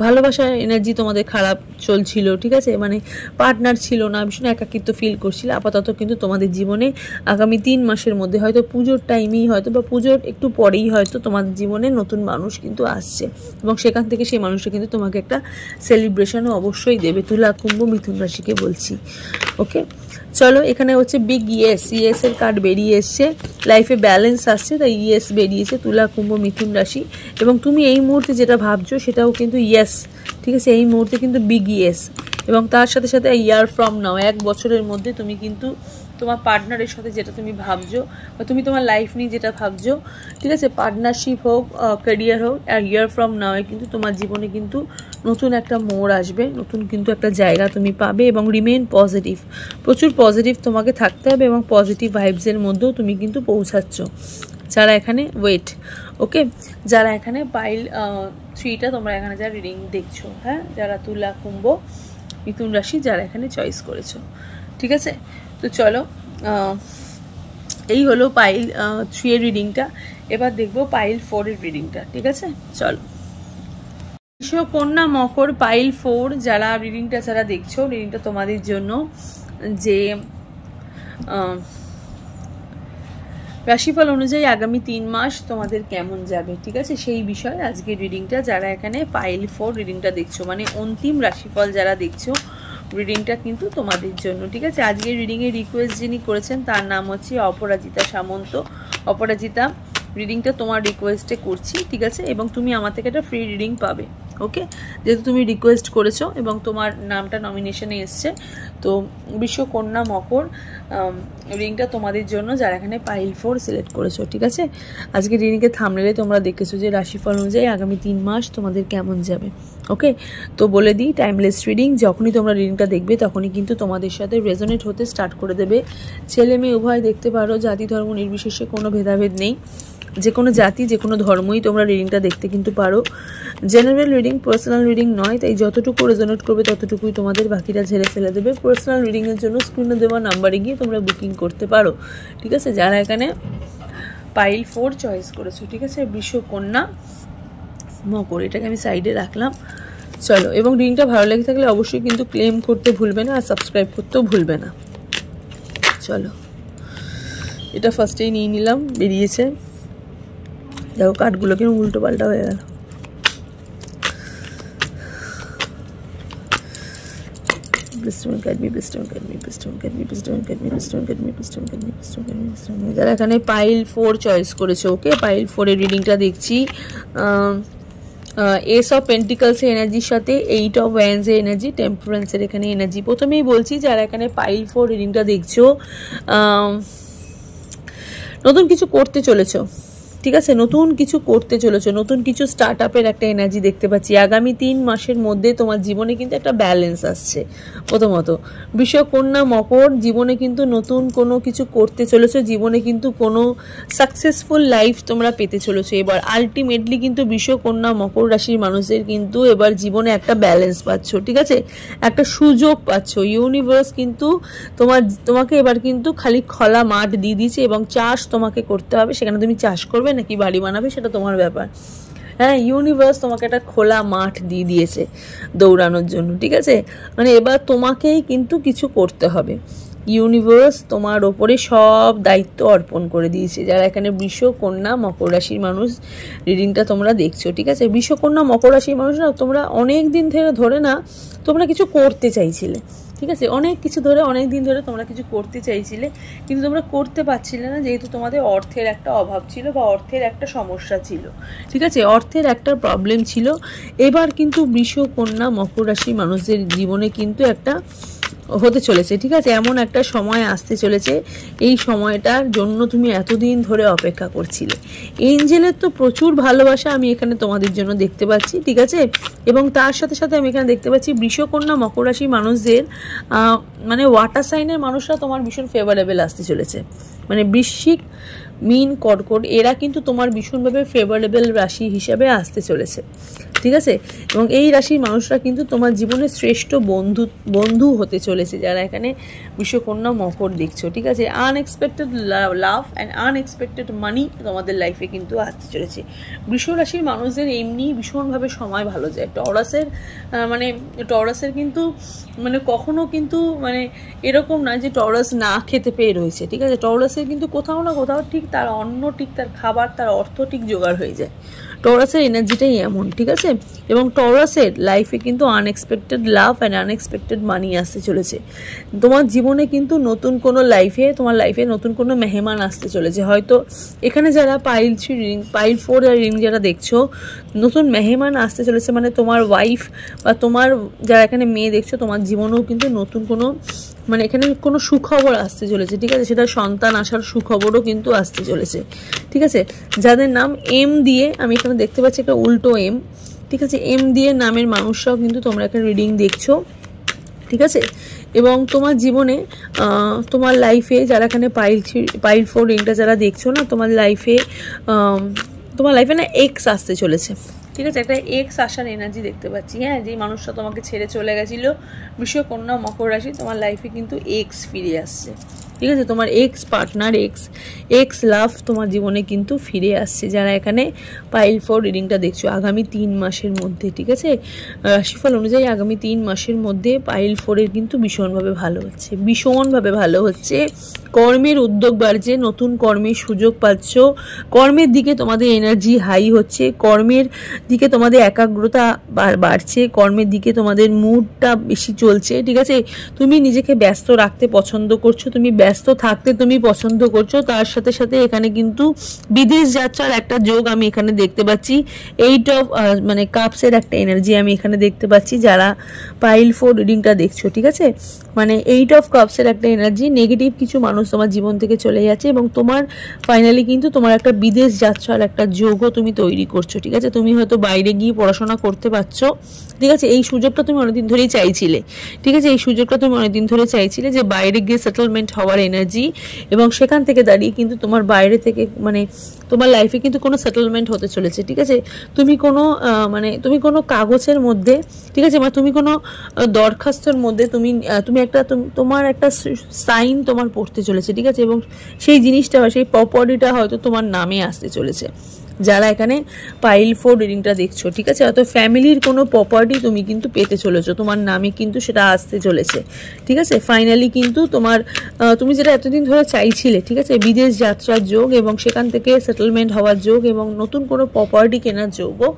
ভালোবাসার এনার্জি তোমাদের খারাপ চলছিল, ঠিক আছে, মানে পার্টনার ছিল না, ভীষণ একাকিত্ব ফিল করছিল। আপাতত কিন্তু তোমাদের জীবনে আগামী 3 মাসের মধ্যে হয়তো পুজোর টাইমেই হয়তো বা পুজোর একটু পরেই হয়তো তোমাদের জীবনে নতুন মানুষ কিন্তু আসছে, এবং সেখান থেকে সেই মানুষটা কিন্তু তোমাকে একটা সেলিব্রেশনও অবশ্যই দেবে। তুলা কুম্ভ মিথুন রাশিকে বলছি, ওকে। চলো, এখানে হচ্ছে বিগ ইয়েস এর কার্ড বেরিয়ে এসছে, লাইফে ব্যালেন্স আসছে, তাই ইয়েস বেরিয়েছে তুলা কুম্ভ মিথুন রাশি। এবং তুমি এই মুহূর্তে যেটা ভাবছো সেটাও কিন্তু ইয়েস, ঠিক আছে, এই মুহূর্তে কিন্তু বিগ ইয়েস। এবং তার সাথে সাথে ইয়ার ফ্রম নাও, 1 বছরের মধ্যে তুমি কিন্তু তোমার পার্টনারের সাথে যেটা তুমি ভাবছো বা তুমি তোমার লাইফ নিয়ে যেটা ভাবছো, ঠিক আছে, পার্টনারশিপ হোক, ক্যারিয়ার হোক, আর ইয়ার ফ্রম নাও কিন্তু তোমার জীবনে কিন্তু নতুন একটা মোড় আসবে, নতুন কিন্তু একটা জায়গা তুমি পাবে। এবং রিমেইন পজিটিভ, প্রচুর পজিটিভ তোমাকে থাকতে হবে, এবং পজিটিভ ভাইবসের মধ্যেও তুমি কিন্তু পৌঁছাচ্ছ। যারা এখানে ওয়েট, ওকে, যারা এখানে পাইল 3টা তোমরা এখানে যারা রিডিং দেখছো, হ্যাঁ, যারা তুলা কুম্ভ মিথুন রাশি যারা এখানে চয়েস করেছো, ঠিক আছে। তো চলো, এই হলো পাইল 3 এর রিডিংটা। এবার দেখবো পাইল 4 এর রিডিংটা, ঠিক আছে। চলো, কন্যা মকর পাইল 4 যারা রিডিংটা যারা দেখছো, রিডিংটা তোমাদের জন্য যে রাশিফল অনুযায়ী আগামী 3 মাস তোমাদের কেমন যাবে, ঠিক আছে, সেই বিষয়ে আজকের রিডিংটা। যারা এখানে পাইল 4 রিডিংটা দেখছো, মানে অন্তিম রাশিফল যারা দেখছো, রিডিংটা কিন্তু তোমাদের জন্য, ঠিক আছে। আজকের রিডিংয়ের রিকোয়েস্ট যিনি করেছেন তার নাম হচ্ছে অপরাজিতা সামন্ত। অপরাজিতা, রিডিংটা তোমার রিকোয়েস্টে করছি, ঠিক আছে, এবং তুমি আমার থেকে একটা ফ্রি রিডিং পাবে, ওকে, যেহেতু তুমি রিকোয়েস্ট করেছো এবং তোমার নামটা নমিনেশনে এসছে। তো বিশ্বকন্যা মকর রিডিংটা তোমাদের জন্য যারা এখানে পাইল 4 সিলেক্ট করেছো, ঠিক আছে। আজকে রিডিংকে থাম্বনেলে তোমরা দেখেছো যে রাশিফল অনুযায়ী আগামী 3 মাস তোমাদের কেমন যাবে, ওকে। তো বলে দিই, টাইমলেস রিডিং, যখনই তোমরা রিডিংটা দেখবে তখনই কিন্তু তোমাদের সাথে রেজোনেট হতে স্টার্ট করে দেবে। ছেলে মেয়ে উভয় দেখতে পারো, জাতি ধর্ম নির্বিশেষে কোনো ভেদাভেদ নেই, যে কোনো জাতি যে কোনো ধর্মই তোমরা রিডিংটা দেখতে কিন্তু পারো। জেনারেল রিডিং, পার্সোনাল রিডিং নয়, তাই যতটুকু রেজোনেট করবে ততটুকুই তোমাদের, বাকিটা ঝেড়ে ফেলে দেবে। পার্সোনাল রিডিংয়ের জন্য স্ক্রিনে দেওয়া নাম্বারে গিয়ে তোমরা বুকিং করতে পারো, ঠিক আছে, যারা এখানে পাইল 4 চয়েস করেছো, ঠিক আছে। বিশ্বকন্যা মকর, এটাকে আমি সাইডে রাখলাম। চলো, এবং রিডিংটা ভালো লেগে থাকলে অবশ্যই কিন্তু ক্লেম করতে ভুলবে না, আর সাবস্ক্রাইব করতেও ভুলবে না। চলো, এটা ফার্স্টেই নিয়ে নিলাম, বেরিয়েছে। দেখো কার্ডগুলো কিন্তু উল্টো পাল্টা হয়ে গেল। যারা এখানে পাইল 4 চয়েস করেছে, ওকে, পাইল 4 এর রিডিংটা দেখছি। এস অফ পেন্টিকলসের এনার্জির সাথে 8 অফ ওয়ান্ডসের এনার্জি, টেম্পারেন্সের এখানে এনার্জি। প্রথমেই বলছি, যারা এখানে পাইল 4 রিডিংটা দেখছো, নতুন কিছু করতে চলেছো, ঠিক আছে, নতুন কিছু করতে চলেছো, নতুন কিছু স্টার্ট আপের একটা এনার্জি দেখতে পাচ্ছি। আগামী 3 মাসের মধ্যে তোমার জীবনে কিন্তু একটা ব্যালেন্স আসছে। প্রথমত বিশ্বকন্যা মকর, জীবনে কিন্তু নতুন কোনো কিছু করতে চলেছো, জীবনে কিন্তু কোনো সাকসেসফুল লাইফ তোমরা পেতে চলেছো। এবার আলটিমেটলি কিন্তু বিশ্বকন্যা মকর রাশির মানুষদের কিন্তু এবার জীবনে একটা ব্যালেন্স পাচ্ছ, ঠিক আছে, একটা সুযোগ পাচ্ছ। ইউনিভার্স কিন্তু তোমাকে এবার কিন্তু খালি খোলা মাঠ দিয়ে দিয়েছে, এবং চাষ তোমাকে করতে হবে। সেখানে তুমি চাষ করবে নাকি বাড়ি বানাবে সেটা তোমার ব্যাপার, হ্যাঁ। ইউনিভার্স তোমাকে একটা খোলা মাঠ দিয়ে দিয়েছে দৌড়ানোর জন্য, ঠিক আছে, মানে এবার তোমাকেই কিন্তু কিছু করতে হবে। ইউনিভার্স তোমার ওপরে সব দায়িত্ব অর্পণ করে দিয়েছে। যারা এখানে বিশ্বকন্যা মকর রাশির মানুষ রিডিংটা তোমরা দেখছো, ঠিক আছে, বিশ্বকন্যা মকর রাশির মানুষ না, তোমরা অনেক দিন ধরে না তোমরা কিছু করতে চাইছিলে, ঠিক আছে, অনেক দিন ধরে তোমরা কিছু করতে চাইছিলে, কিন্তু তোমরা করতে পারছিলে না, যেহেতু তোমাদের অর্থের একটা অভাব ছিল বা অর্থের একটা সমস্যা ছিল, ঠিক আছে, অর্থের একটা প্রবলেম ছিল। এবার কিন্তু বিশ্বকন্যা মকর রাশির মানুষদের জীবনে কিন্তু একটা হতে চলেছে, ঠিক আছে? এমন একটা সময় আসতে চলেছে, এই সময়টার জন্য তুমি এতদিন ধরে অপেক্ষা করছিলে। এঞ্জেলের তো প্রচুর ভালোবাসা আমি এখানে তোমাদের জন্য দেখতে পাচ্ছি, ঠিক আছে? এবং তার সাথে সাথে আমি এখানে দেখতে পাচ্ছি বৃষকন্যা মকর রাশি মানুষদের মানে ওয়াটার সাইনের মানুষরা তোমার ভীষণ ফেভারেবল আসতে চলেছে। মানে বৃশ্চিক, মীন, কর্কট এরা কিন্তু তোমার ভীষণভাবে ফেভারেবল রাশি হিসাবে আসতে চলেছে, ঠিক আছে? এবং এই রাশির মানুষরা কিন্তু তোমার জীবনের শ্রেষ্ঠ বন্ধু হতে চলেছে, যারা এখানে বৃষকন্যা মকর দেখছো, ঠিক আছে? আনএক্সপেক্টেড লাভ অ্যান্ড আনএক্সপেক্টেড মানি তোমাদের লাইফে কিন্তু আসতে চলেছে। বৃষ রাশির মানুষদের এমনি ভীষণভাবে সময় ভালো যায়। টরাসের কিন্তু মানে কখনো কিন্তু মানে এরকম না যে টরাস না খেতে পেয়ে রয়েছে, ঠিক আছে? টরাসের কিন্তু কোথাও না কোথাও ঠিক তার অন্ন, ঠিক তার খাবার, তার অর্থ ঠিক জোগাড় হয়ে যায়। টরাসের এনার্জিটাই এমন, ঠিক আছে? এবং টরাসের লাইফে কিন্তু আনএক্সপেক্টেড লাভ অ্যান্ড আনএক্সপেক্টেড মানি আসতে চলেছে। তোমার জীবনে কিন্তু নতুন কোনো তোমার লাইফে নতুন কোনো মেহমান আসতে চলেছে। হয়তো এখানে যারা পাইল 3 রিং, পাইল 4 রিং যারা দেখছো, নতুন মেহমান আসতে চলেছে। মানে তোমার ওয়াইফ বা তোমার যারা এখানে মেয়ে দেখছো, তোমার জীবনেও কিন্তু নতুন কোনো মানে এখানে কোনো সুখবর আসতে চলেছে, ঠিক আছে? সেটা সন্তান আসার সুখবরও কিন্তু আসতে চলেছে, ঠিক আছে? যাদের নাম এম দিয়ে, আমি এখানে দেখতে পাচ্ছি একটা উল্টো এম, ঠিক আছে? এম দিয়ে নামের মানুষরাও কিন্তু তোমরা এখানে রিডিং দেখছো, ঠিক আছে? এবং তোমার জীবনে তোমার লাইফে যারা এখানে পাইল 4 রিংটা যারা দেখছো না, তোমার লাইফে না এক্স আসতে চলেছে, ঠিক আছে? একটা এক্স আসার এনার্জি দেখতে পাচ্ছি। হ্যাঁ, যে মানুষটা তোমাকে ছেড়ে চলে গেছিলো, বৃষকন্যা মকর রাশি, তোমার লাইফে কিন্তু এক্স ফিরে আসছে, ঠিক আছে? তোমার এক্স পার্টনার, এক্স লাভ তোমার জীবনে কিন্তু ফিরে আসছে, যারা এখানে পাইল 4 রিডিংটা দেখছো আগামী 3 মাসের মধ্যে, ঠিক আছে? রাশিফল অনুযায়ী আগামী 3 মাসের মধ্যে পাইল 4 কিন্তু ভীষণভাবে ভালো হচ্ছে। কর্মের উদ্যোগ বাড়ছে, নতুন কর্মের সুযোগ পাচ্ছ, কর্মের দিকে তোমাদের এনার্জি হাই হচ্ছে, কর্মের দিকে তোমাদের একাগ্রতা বাড়ছে, কর্মের দিকে তোমাদের মুডটা বেশি চলছে, ঠিক আছে? তুমি নিজেকে ব্যস্ত রাখতে পছন্দ করছো, তুমি ব্যস্ত থাকতে তুমি পছন্দ করছো। তার সাথে সাথে এখানে কিন্তু বিদেশ যাত্রার একটা যোগ আমি এখানে দেখতে পাচ্ছি। 8 অফ মানে কাপসের একটা এনার্জি আমি এখানে দেখতে পাচ্ছি, যারা পাইল 4 রিডিংটা দেখছো, ঠিক আছে? মানে 8 অফ কাপসের একটা এনার্জি। নেগেটিভ কিছু মানুষ তোমার জীবন থেকে চলে যাচ্ছে এবং তোমার ফাইনালি কিন্তু তোমার একটা বিদেশ যাত্রার একটা যোগও তুমি তৈরি করছো, ঠিক আছে? তুমি হয়তো বাইরে গিয়ে পড়াশোনা করতে পারছো, ঠিক আছে? এই সুযোগটা তুমি অনেকদিন ধরেই চাইছিলে, ঠিক আছে? এই সুযোগটা তুমি অনেকদিন ধরে চাইছিলে যে বাইরে গিয়ে সেটেলমেন্ট হওয়ার এনার্জি, এবং সেখান থেকে দাঁড়িয়ে কিন্তু তোমার বাইরে থেকে মানে তোমার লাইফে কিন্তু কোনো সেটেলমেন্ট হতে চলেছে, ঠিক আছে? তুমি কোনো কাগজের মধ্যে, ঠিক আছে? মানে তুমি কোনো দরখাস্তর মধ্যে তোমার একটা সাইন তোমার পড়তে চলেছে, ঠিক আছে? এবং সেই জিনিসটা বা সেই প্রপার্টিটা হয়তো তোমার নামে আসতে চলেছে, যারা এখানে পাইল 4 রিডিংটা দেখছো, ঠিক আছে? হয়তো ফ্যামিলির কোনো প্রপার্টি তুমি কিন্তু পেতে চলেছো, তোমার নামে কিন্তু সেটা আসতে চলেছে, ঠিক আছে? ফাইনালি কিন্তু তুমি যেটা এতদিন ধরে চাইছিলে, ঠিক আছে? বিদেশ যাত্রার যোগ এবং সেখান থেকে সেটেলমেন্ট হওয়ার যোগ এবং নতুন কোনো প্রপার্টি কেনার যোগও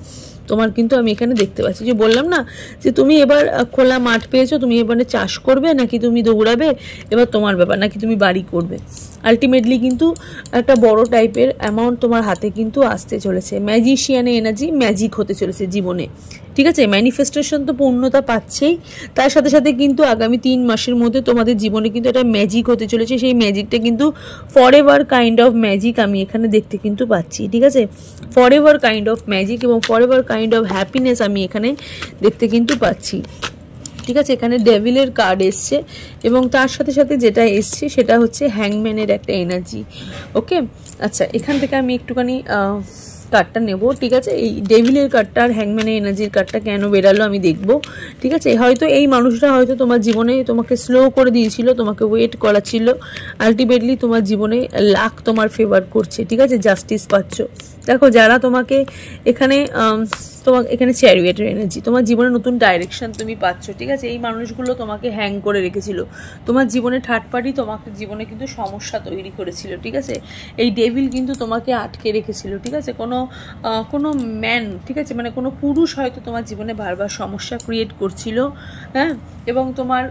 তোমার কিন্তু আমি এখানে দেখতে পাচ্ছি। যে বললাম না যে তুমি এবার খোলা মাঠ পেয়েছো, তুমি এবারে চাষ করবে নাকি তুমি দৌড়াবে, এবার তোমার ব্যাপার, নাকি তুমি বাড়ি করবে। আলটিমেটলি কিন্তু একটা বড় টাইপের অ্যামাউন্ট তোমার হাতে কিন্তু আসতে চলেছে। ম্যাজিশিয়ানের এনার্জি, ম্যাজিক হতে চলেছে জীবনে, ঠিক আছে? ম্যানিফেস্টেশন তো পূর্ণতা পাচ্ছেই, তার সাথে সাথে কিন্তু আগামী 3 মাসের মধ্যে তোমাদের জীবনে কিন্তু একটা ম্যাজিক হতে চলেছে। সেই ম্যাজিকটা কিন্তু ফরএভার কাইন্ড অফ ম্যাজিক আমি এখানে দেখতে কিন্তু পাচ্ছি, ঠিক আছে? ফরএভার কাইন্ড অফ ম্যাজিক এবং ফরএভার কাইন্ড অফ হ্যাপিনেস আমি এখানে দেখতে কিন্তু পাচ্ছি, ঠিক আছে? এখানে ডেভিলের কার্ড এসছে এবং তার সাথে সাথে যেটা এসছে সেটা হচ্ছে হ্যাংম্যানের একটা এনার্জি। ওকে, আচ্ছা, এখান থেকে আমি একটুখানি কার্ডটা নেব, ঠিক আছে? এই ডেভিলের কার্ডটা আর হ্যাংম্যানের এনার্জির কার্ডটা কেন বেরালো আমি দেখব, ঠিক আছে? হয়তো এই মানুষটা হয়তো তোমার জীবনে তোমাকে স্লো করে দিয়েছিল, তোমাকে ওয়েট করাচ্ছিল, আলটিমেটলি তোমার জীবনে লাক তোমার ফেভার করছে, ঠিক আছে? জাস্টিস পাচ্ছ। দেখো, যারা তোমাকে এখানে চ্যারিয়েটের এনার্জি, তোমার জীবনে নতুন ডাইরেকশন তুমি পাচ্ছ, ঠিক আছে? এই মানুষগুলো তোমাকে হ্যাং করে রেখেছিল, তোমার জীবনে থার্ড পার্টি তোমাকে জীবনে কিন্তু সমস্যা তৈরি করেছিল, ঠিক আছে? এই ডেভিল কিন্তু তোমাকে আটকে রেখেছিল, ঠিক আছে? কোনো ম্যান, ঠিক আছে? মানে কোনো পুরুষ হয়তো তোমার জীবনে বারবার সমস্যা ক্রিয়েট করছিল, হ্যাঁ? এবং তোমার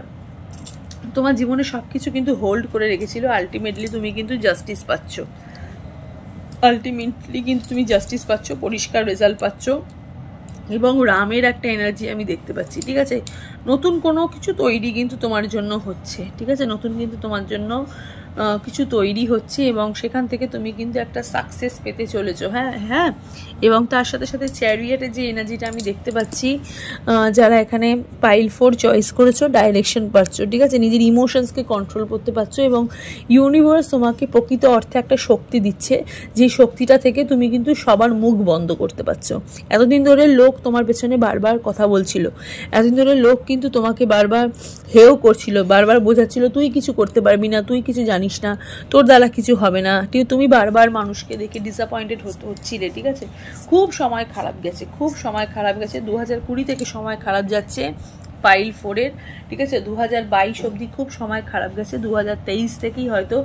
জীবনে সব কিছু কিন্তু হোল্ড করে রেখেছিল। আলটিমেটলি তুমি কিন্তু জাস্টিস পাচ্ছ, পরিষ্কার রেজাল্ট পাচ্ছ। এবং রামের একটা এনার্জি আমি দেখতে পাচ্ছি, ঠিক আছে। নতুন কোনো কিছু তৈরি কিন্তু তোমার জন্য হচ্ছে, ঠিক আছে, নতুন কিন্তু তোমার জন্য কিছু তৈরি হচ্ছে এবং সেখান থেকে তুমি কিন্তু একটা সাকসেস পেতে চলেছো। হ্যাঁ হ্যাঁ, এবং তার সাথে সাথে চ্যারিয়েটের যে এনার্জিটা আমি দেখতে পাচ্ছি, যারা এখানে পাইল 4 চয়েস করেছো, ডাইরেকশন পাচ্ছ, ঠিক আছে, নিজের ইমোশনসকে কন্ট্রোল করতে পারছো এবং ইউনিভার্স তোমাকে প্রকৃত অর্থে একটা শক্তি দিচ্ছে, যে শক্তিটা থেকে তুমি কিন্তু সবার মুখ বন্ধ করতে পারছো। এতদিন ধরে লোক তোমার পেছনে বারবার কথা বলছিল, এতদিন ধরে লোক কিন্তু তোমাকে বারবার হেও করছিল, বারবার বোঝাচ্ছিল তুই কিছু করতে পারবি না, তুই কিছু জানিস না, তোর দ্বারা কিছু হবে না, তুমি বারবার মানুষকে দেখে ডিসঅ্যাপয়েন্টেড হচ্ছিলে, ঠিক আছে। খুব সময় খারাপ গেছে, খুব সময় খারাপ গেছে, 2020 থেকে সময় খারাপ যাচ্ছে পাইল 4-এর, ঠিক আছে। 2022 অবধি খুব সময় খারাপ গেছে, 2023 থেকেই হয়তো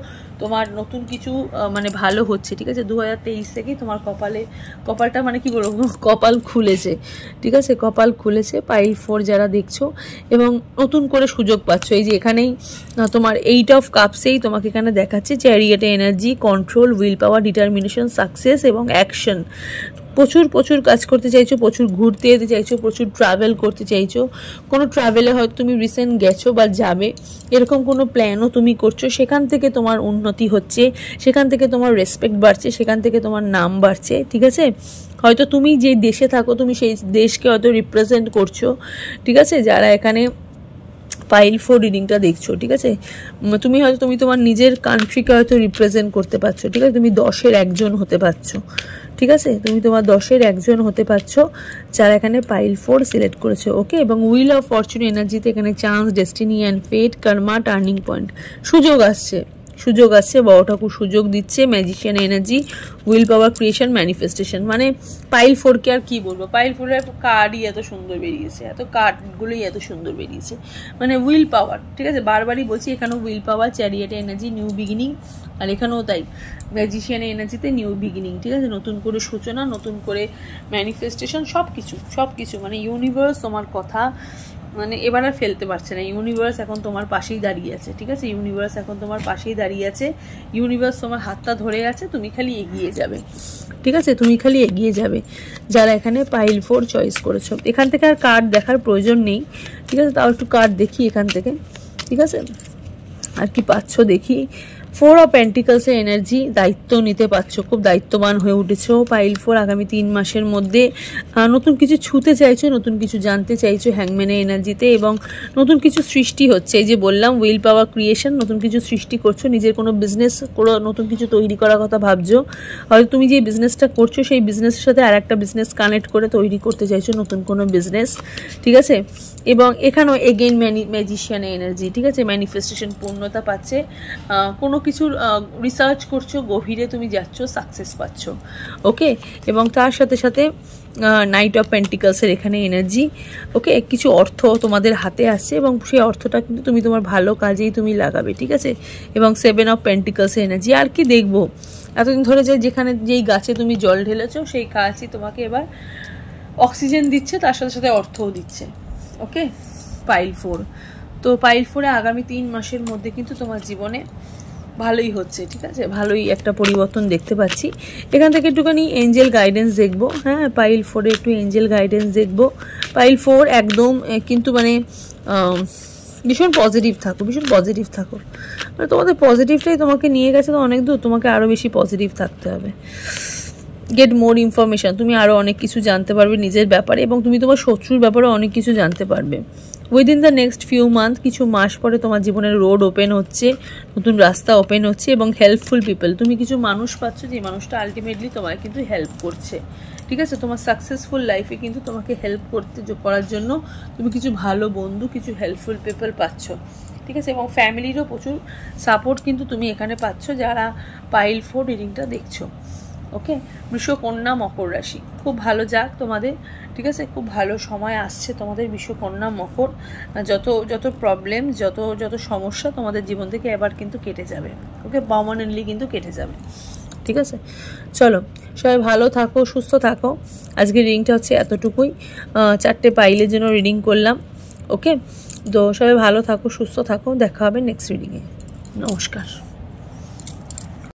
তোমার নতুন কিছু মানে ভালো হচ্ছে, ঠিক আছে। 2023 থেকেই তোমার কপালটা মানে কি বলবো, কপাল খুলেছে, ঠিক আছে, কপাল খুলেছে পাইল 4 যারা দেখছো, এবং নতুন করে সুযোগ পাচ্ছ। এই যে এখানেই তোমার 8 অফ কাপসেই তোমাকে এখানে দেখাচ্ছে চ্যারিয়েটে energy, control, will power, determination, success এবং অ্যাকশন। প্রচুর কাজ করতে চাইছো, প্রচুর ঘুরতে যেতে চাইছো, প্রচুর ট্রাভেল করতে চাইছো, কোনো ট্রাভেলে হয়তো তুমি রিসেন্ট গেছো বা যাবে, এরকম কোনো প্ল্যানও তুমি করছো, সেখান থেকে তোমার উন্নতি হচ্ছে, সেখান থেকে তোমার রেসপেক্ট বাড়ছে, সেখান থেকে তোমার নাম বাড়ছে, ঠিক আছে। হয়তো তুমি যে দেশে থাকো তুমি সেই দেশকে হয়তো রিপ্রেজেন্ট করছো, ঠিক আছে, যারা এখানে পাইল 4 রিডিংটা দেখছো, ঠিক আছে। তুমি তোমার নিজের কান্ট্রিকে হয়তো রিপ্রেজেন্ট করতে পারছো, ঠিক আছে, তুমি 10-এর একজন হতে পারছো, ঠিক আছে, তুমি তোমার 10-এর একজন হতে পারছো যারা এখানে পাইল 4 সিলেক্ট করেছো, ওকে। এবং হুইল অফ ফরচুন এনার্জিতে এখানে chance, destiny and fate, karma, turning point, সুযোগ আসছে, বড় ঠাকুর সুযোগ দিচ্ছে, magician energy, will power, creation, manifestation. মানে পাইল 4-কে আর কি বলবো, পাইল 4-এর কার্ডই এত সুন্দর বেরিয়েছে, এত কার্ডগুলোই এত সুন্দর বেরিয়েছে, মানে উইল পাওয়ার, ঠিক আছে, বারবারই বলছি, এখানেও will power, chariot energy, new beginning, আর এখানেও তাই ম্যাজিশিয়ান এনার্জিতে নিউ বিগিনিং, ঠিক আছে, নতুন করে সূচনা, নতুন করে ম্যানিফেস্টেশন, সব কিছু মানে ইউনিভার্স তোমার কথা মানে এবার আর ফেলতে পারছে না। ইউনিভার্স এখন তোমার পাশেই দাঁড়িয়ে আছে, ঠিক আছে, ইউনিভার্স এখন তোমার পাশেই দাঁড়িয়ে আছে, ইউনিভার্স তোমার হাতটা ধরে আছে, তুমি খালি এগিয়ে যাবে, ঠিক আছে, তুমি খালি এগিয়ে যাবে। যারা এখানে পাইল 4 চয়েস করেছো, এখান থেকে আর কার্ড দেখার প্রয়োজন নেই, ঠিক আছে, তাও একটু কার্ড দেখি এখান থেকে, ঠিক আছে, আর কি পাচ্ছ দেখি। 4 অফ পেন্টিকলসের এনার্জি, দায়িত্ব নিতে পারছো, খুব দায়িত্ববান হয়ে উঠেছো পাইল 4। আগামী 3 মাসের মধ্যে নতুন কিছু ছুঁতে চাইছো, নতুন কিছু জানতে চাইছো হ্যাংম্যানের এনার্জিতে, এবং নতুন কিছু সৃষ্টি হচ্ছে, এই যে বললাম উইল পাওয়ার, ক্রিয়েশন, নতুন কিছু সৃষ্টি করছো, নিজের কোনো বিজনেস করো, নতুন কিছু তৈরি করার কথা ভাবছো, হয়তো তুমি যে বিজনেসটা করছো সেই বিজনেসের সাথে আর একটা বিজনেস কানেক্ট করে তৈরি করতে চাইছো নতুন কোনো বিজনেস, ঠিক আছে। এবং এখানেও এগেইন ম্যাজিশিয়ানের এনার্জি, ঠিক আছে, ম্যানিফেস্টেশন পূর্ণতা পাচ্ছে, কোনো কিছুর রিসার্চ করছো, গভীরে তুমি যাচ্ছ, সাকসেস পাচ্ছ, ওকে। এবং তার সাথে সাথে নাইট অফ পেন্টিকলসের এখানে এনার্জি, ওকে, কিছু অর্থ তোমাদের হাতে আসছে এবং সেই অর্থটা কিন্তু তুমি তোমার ভালো কাজেই তুমি লাগাবে, ঠিক আছে। এবং 7 অফ পেন্টিকলসের এনার্জি, আর কি দেখবো, এতদিন ধরে যেখানে যেই গাছে তুমি জল ঢেলেছো সেই গাছই তোমাকে এবার অক্সিজেন দিচ্ছে, তার সাথে সাথে অর্থও দিচ্ছে, ওকে, পাইল 4। তো পাইল 4-এ আগামী 3 মাসের মধ্যে কিন্তু তোমার জীবনে ভালোই হচ্ছে, ঠিক আছে, ভালোই একটা পরিবর্তন দেখতে পাচ্ছি। এখান থেকে একটুখানি এঞ্জেল গাইডেন্স দেখবো, হ্যাঁ, পাইল 4-এ একটু এঞ্জেল গাইডেন্স দেখবো। পাইল 4 একদম কিন্তু মানে ভীষণ পজিটিভ থাকো, মানে তোমাদের পজিটিভটাই তোমাকে নিয়ে গেছে তো অনেক দূর, তোমাকে আরও বেশি পজিটিভ থাকতে হবে। গেট মোর ইনফরমেশান, তুমি আরও অনেক কিছু জানতে পারবে নিজের ব্যাপারে, এবং তুমি তোমার শত্রুর ব্যাপারে অনেক কিছু জানতে পারবে। Within the next few month, কিছু মাস পরে তোমার জীবনের রোড ওপেন হচ্ছে, নতুন রাস্তা ওপেন হচ্ছে, এবং হেল্পফুল পিপল, তুমি কিছু মানুষ পাচ্ছ যে মানুষটা আলটিমেটলি তোমায় কিন্তু হেল্প করছে, ঠিক আছে, তোমার সাকসেসফুল লাইফে কিন্তু তোমাকে হেল্প করার জন্য তুমি কিছু ভালো বন্ধু, কিছু হেল্পফুল পিপল পাচ্ছ, ঠিক আছে। এবং ফ্যামিলিরও প্রচুর সাপোর্ট কিন্তু তুমি এখানে পাচ্ছ যারা পাইল 4 রিডিংটা দেখছো, ওকে। বৃষ, কন্যা, মকর রাশি, খুব ভালো যাক তোমাদের, ঠিক আছে, খুব ভালো সময় আসছে তোমাদের বৃষ, কন্যা, মকর। যত প্রবলেম, যত সমস্যা তোমাদের জীবন থেকে এবার কিন্তু কেটে যাবে, ওকে, পার্মানেন্টলি কিন্তু কেটে যাবে, ঠিক আছে। চলো সবাই ভালো থাকো, সুস্থ থাকো। আজকের রিডিংটা হচ্ছে এতটুকুই, 4টে পাইলের জন্য রিডিং করলাম, ওকে। তো সবাই ভালো থাকো, সুস্থ থাকো, দেখা হবে নেক্সট রিডিংয়ে। নমস্কার।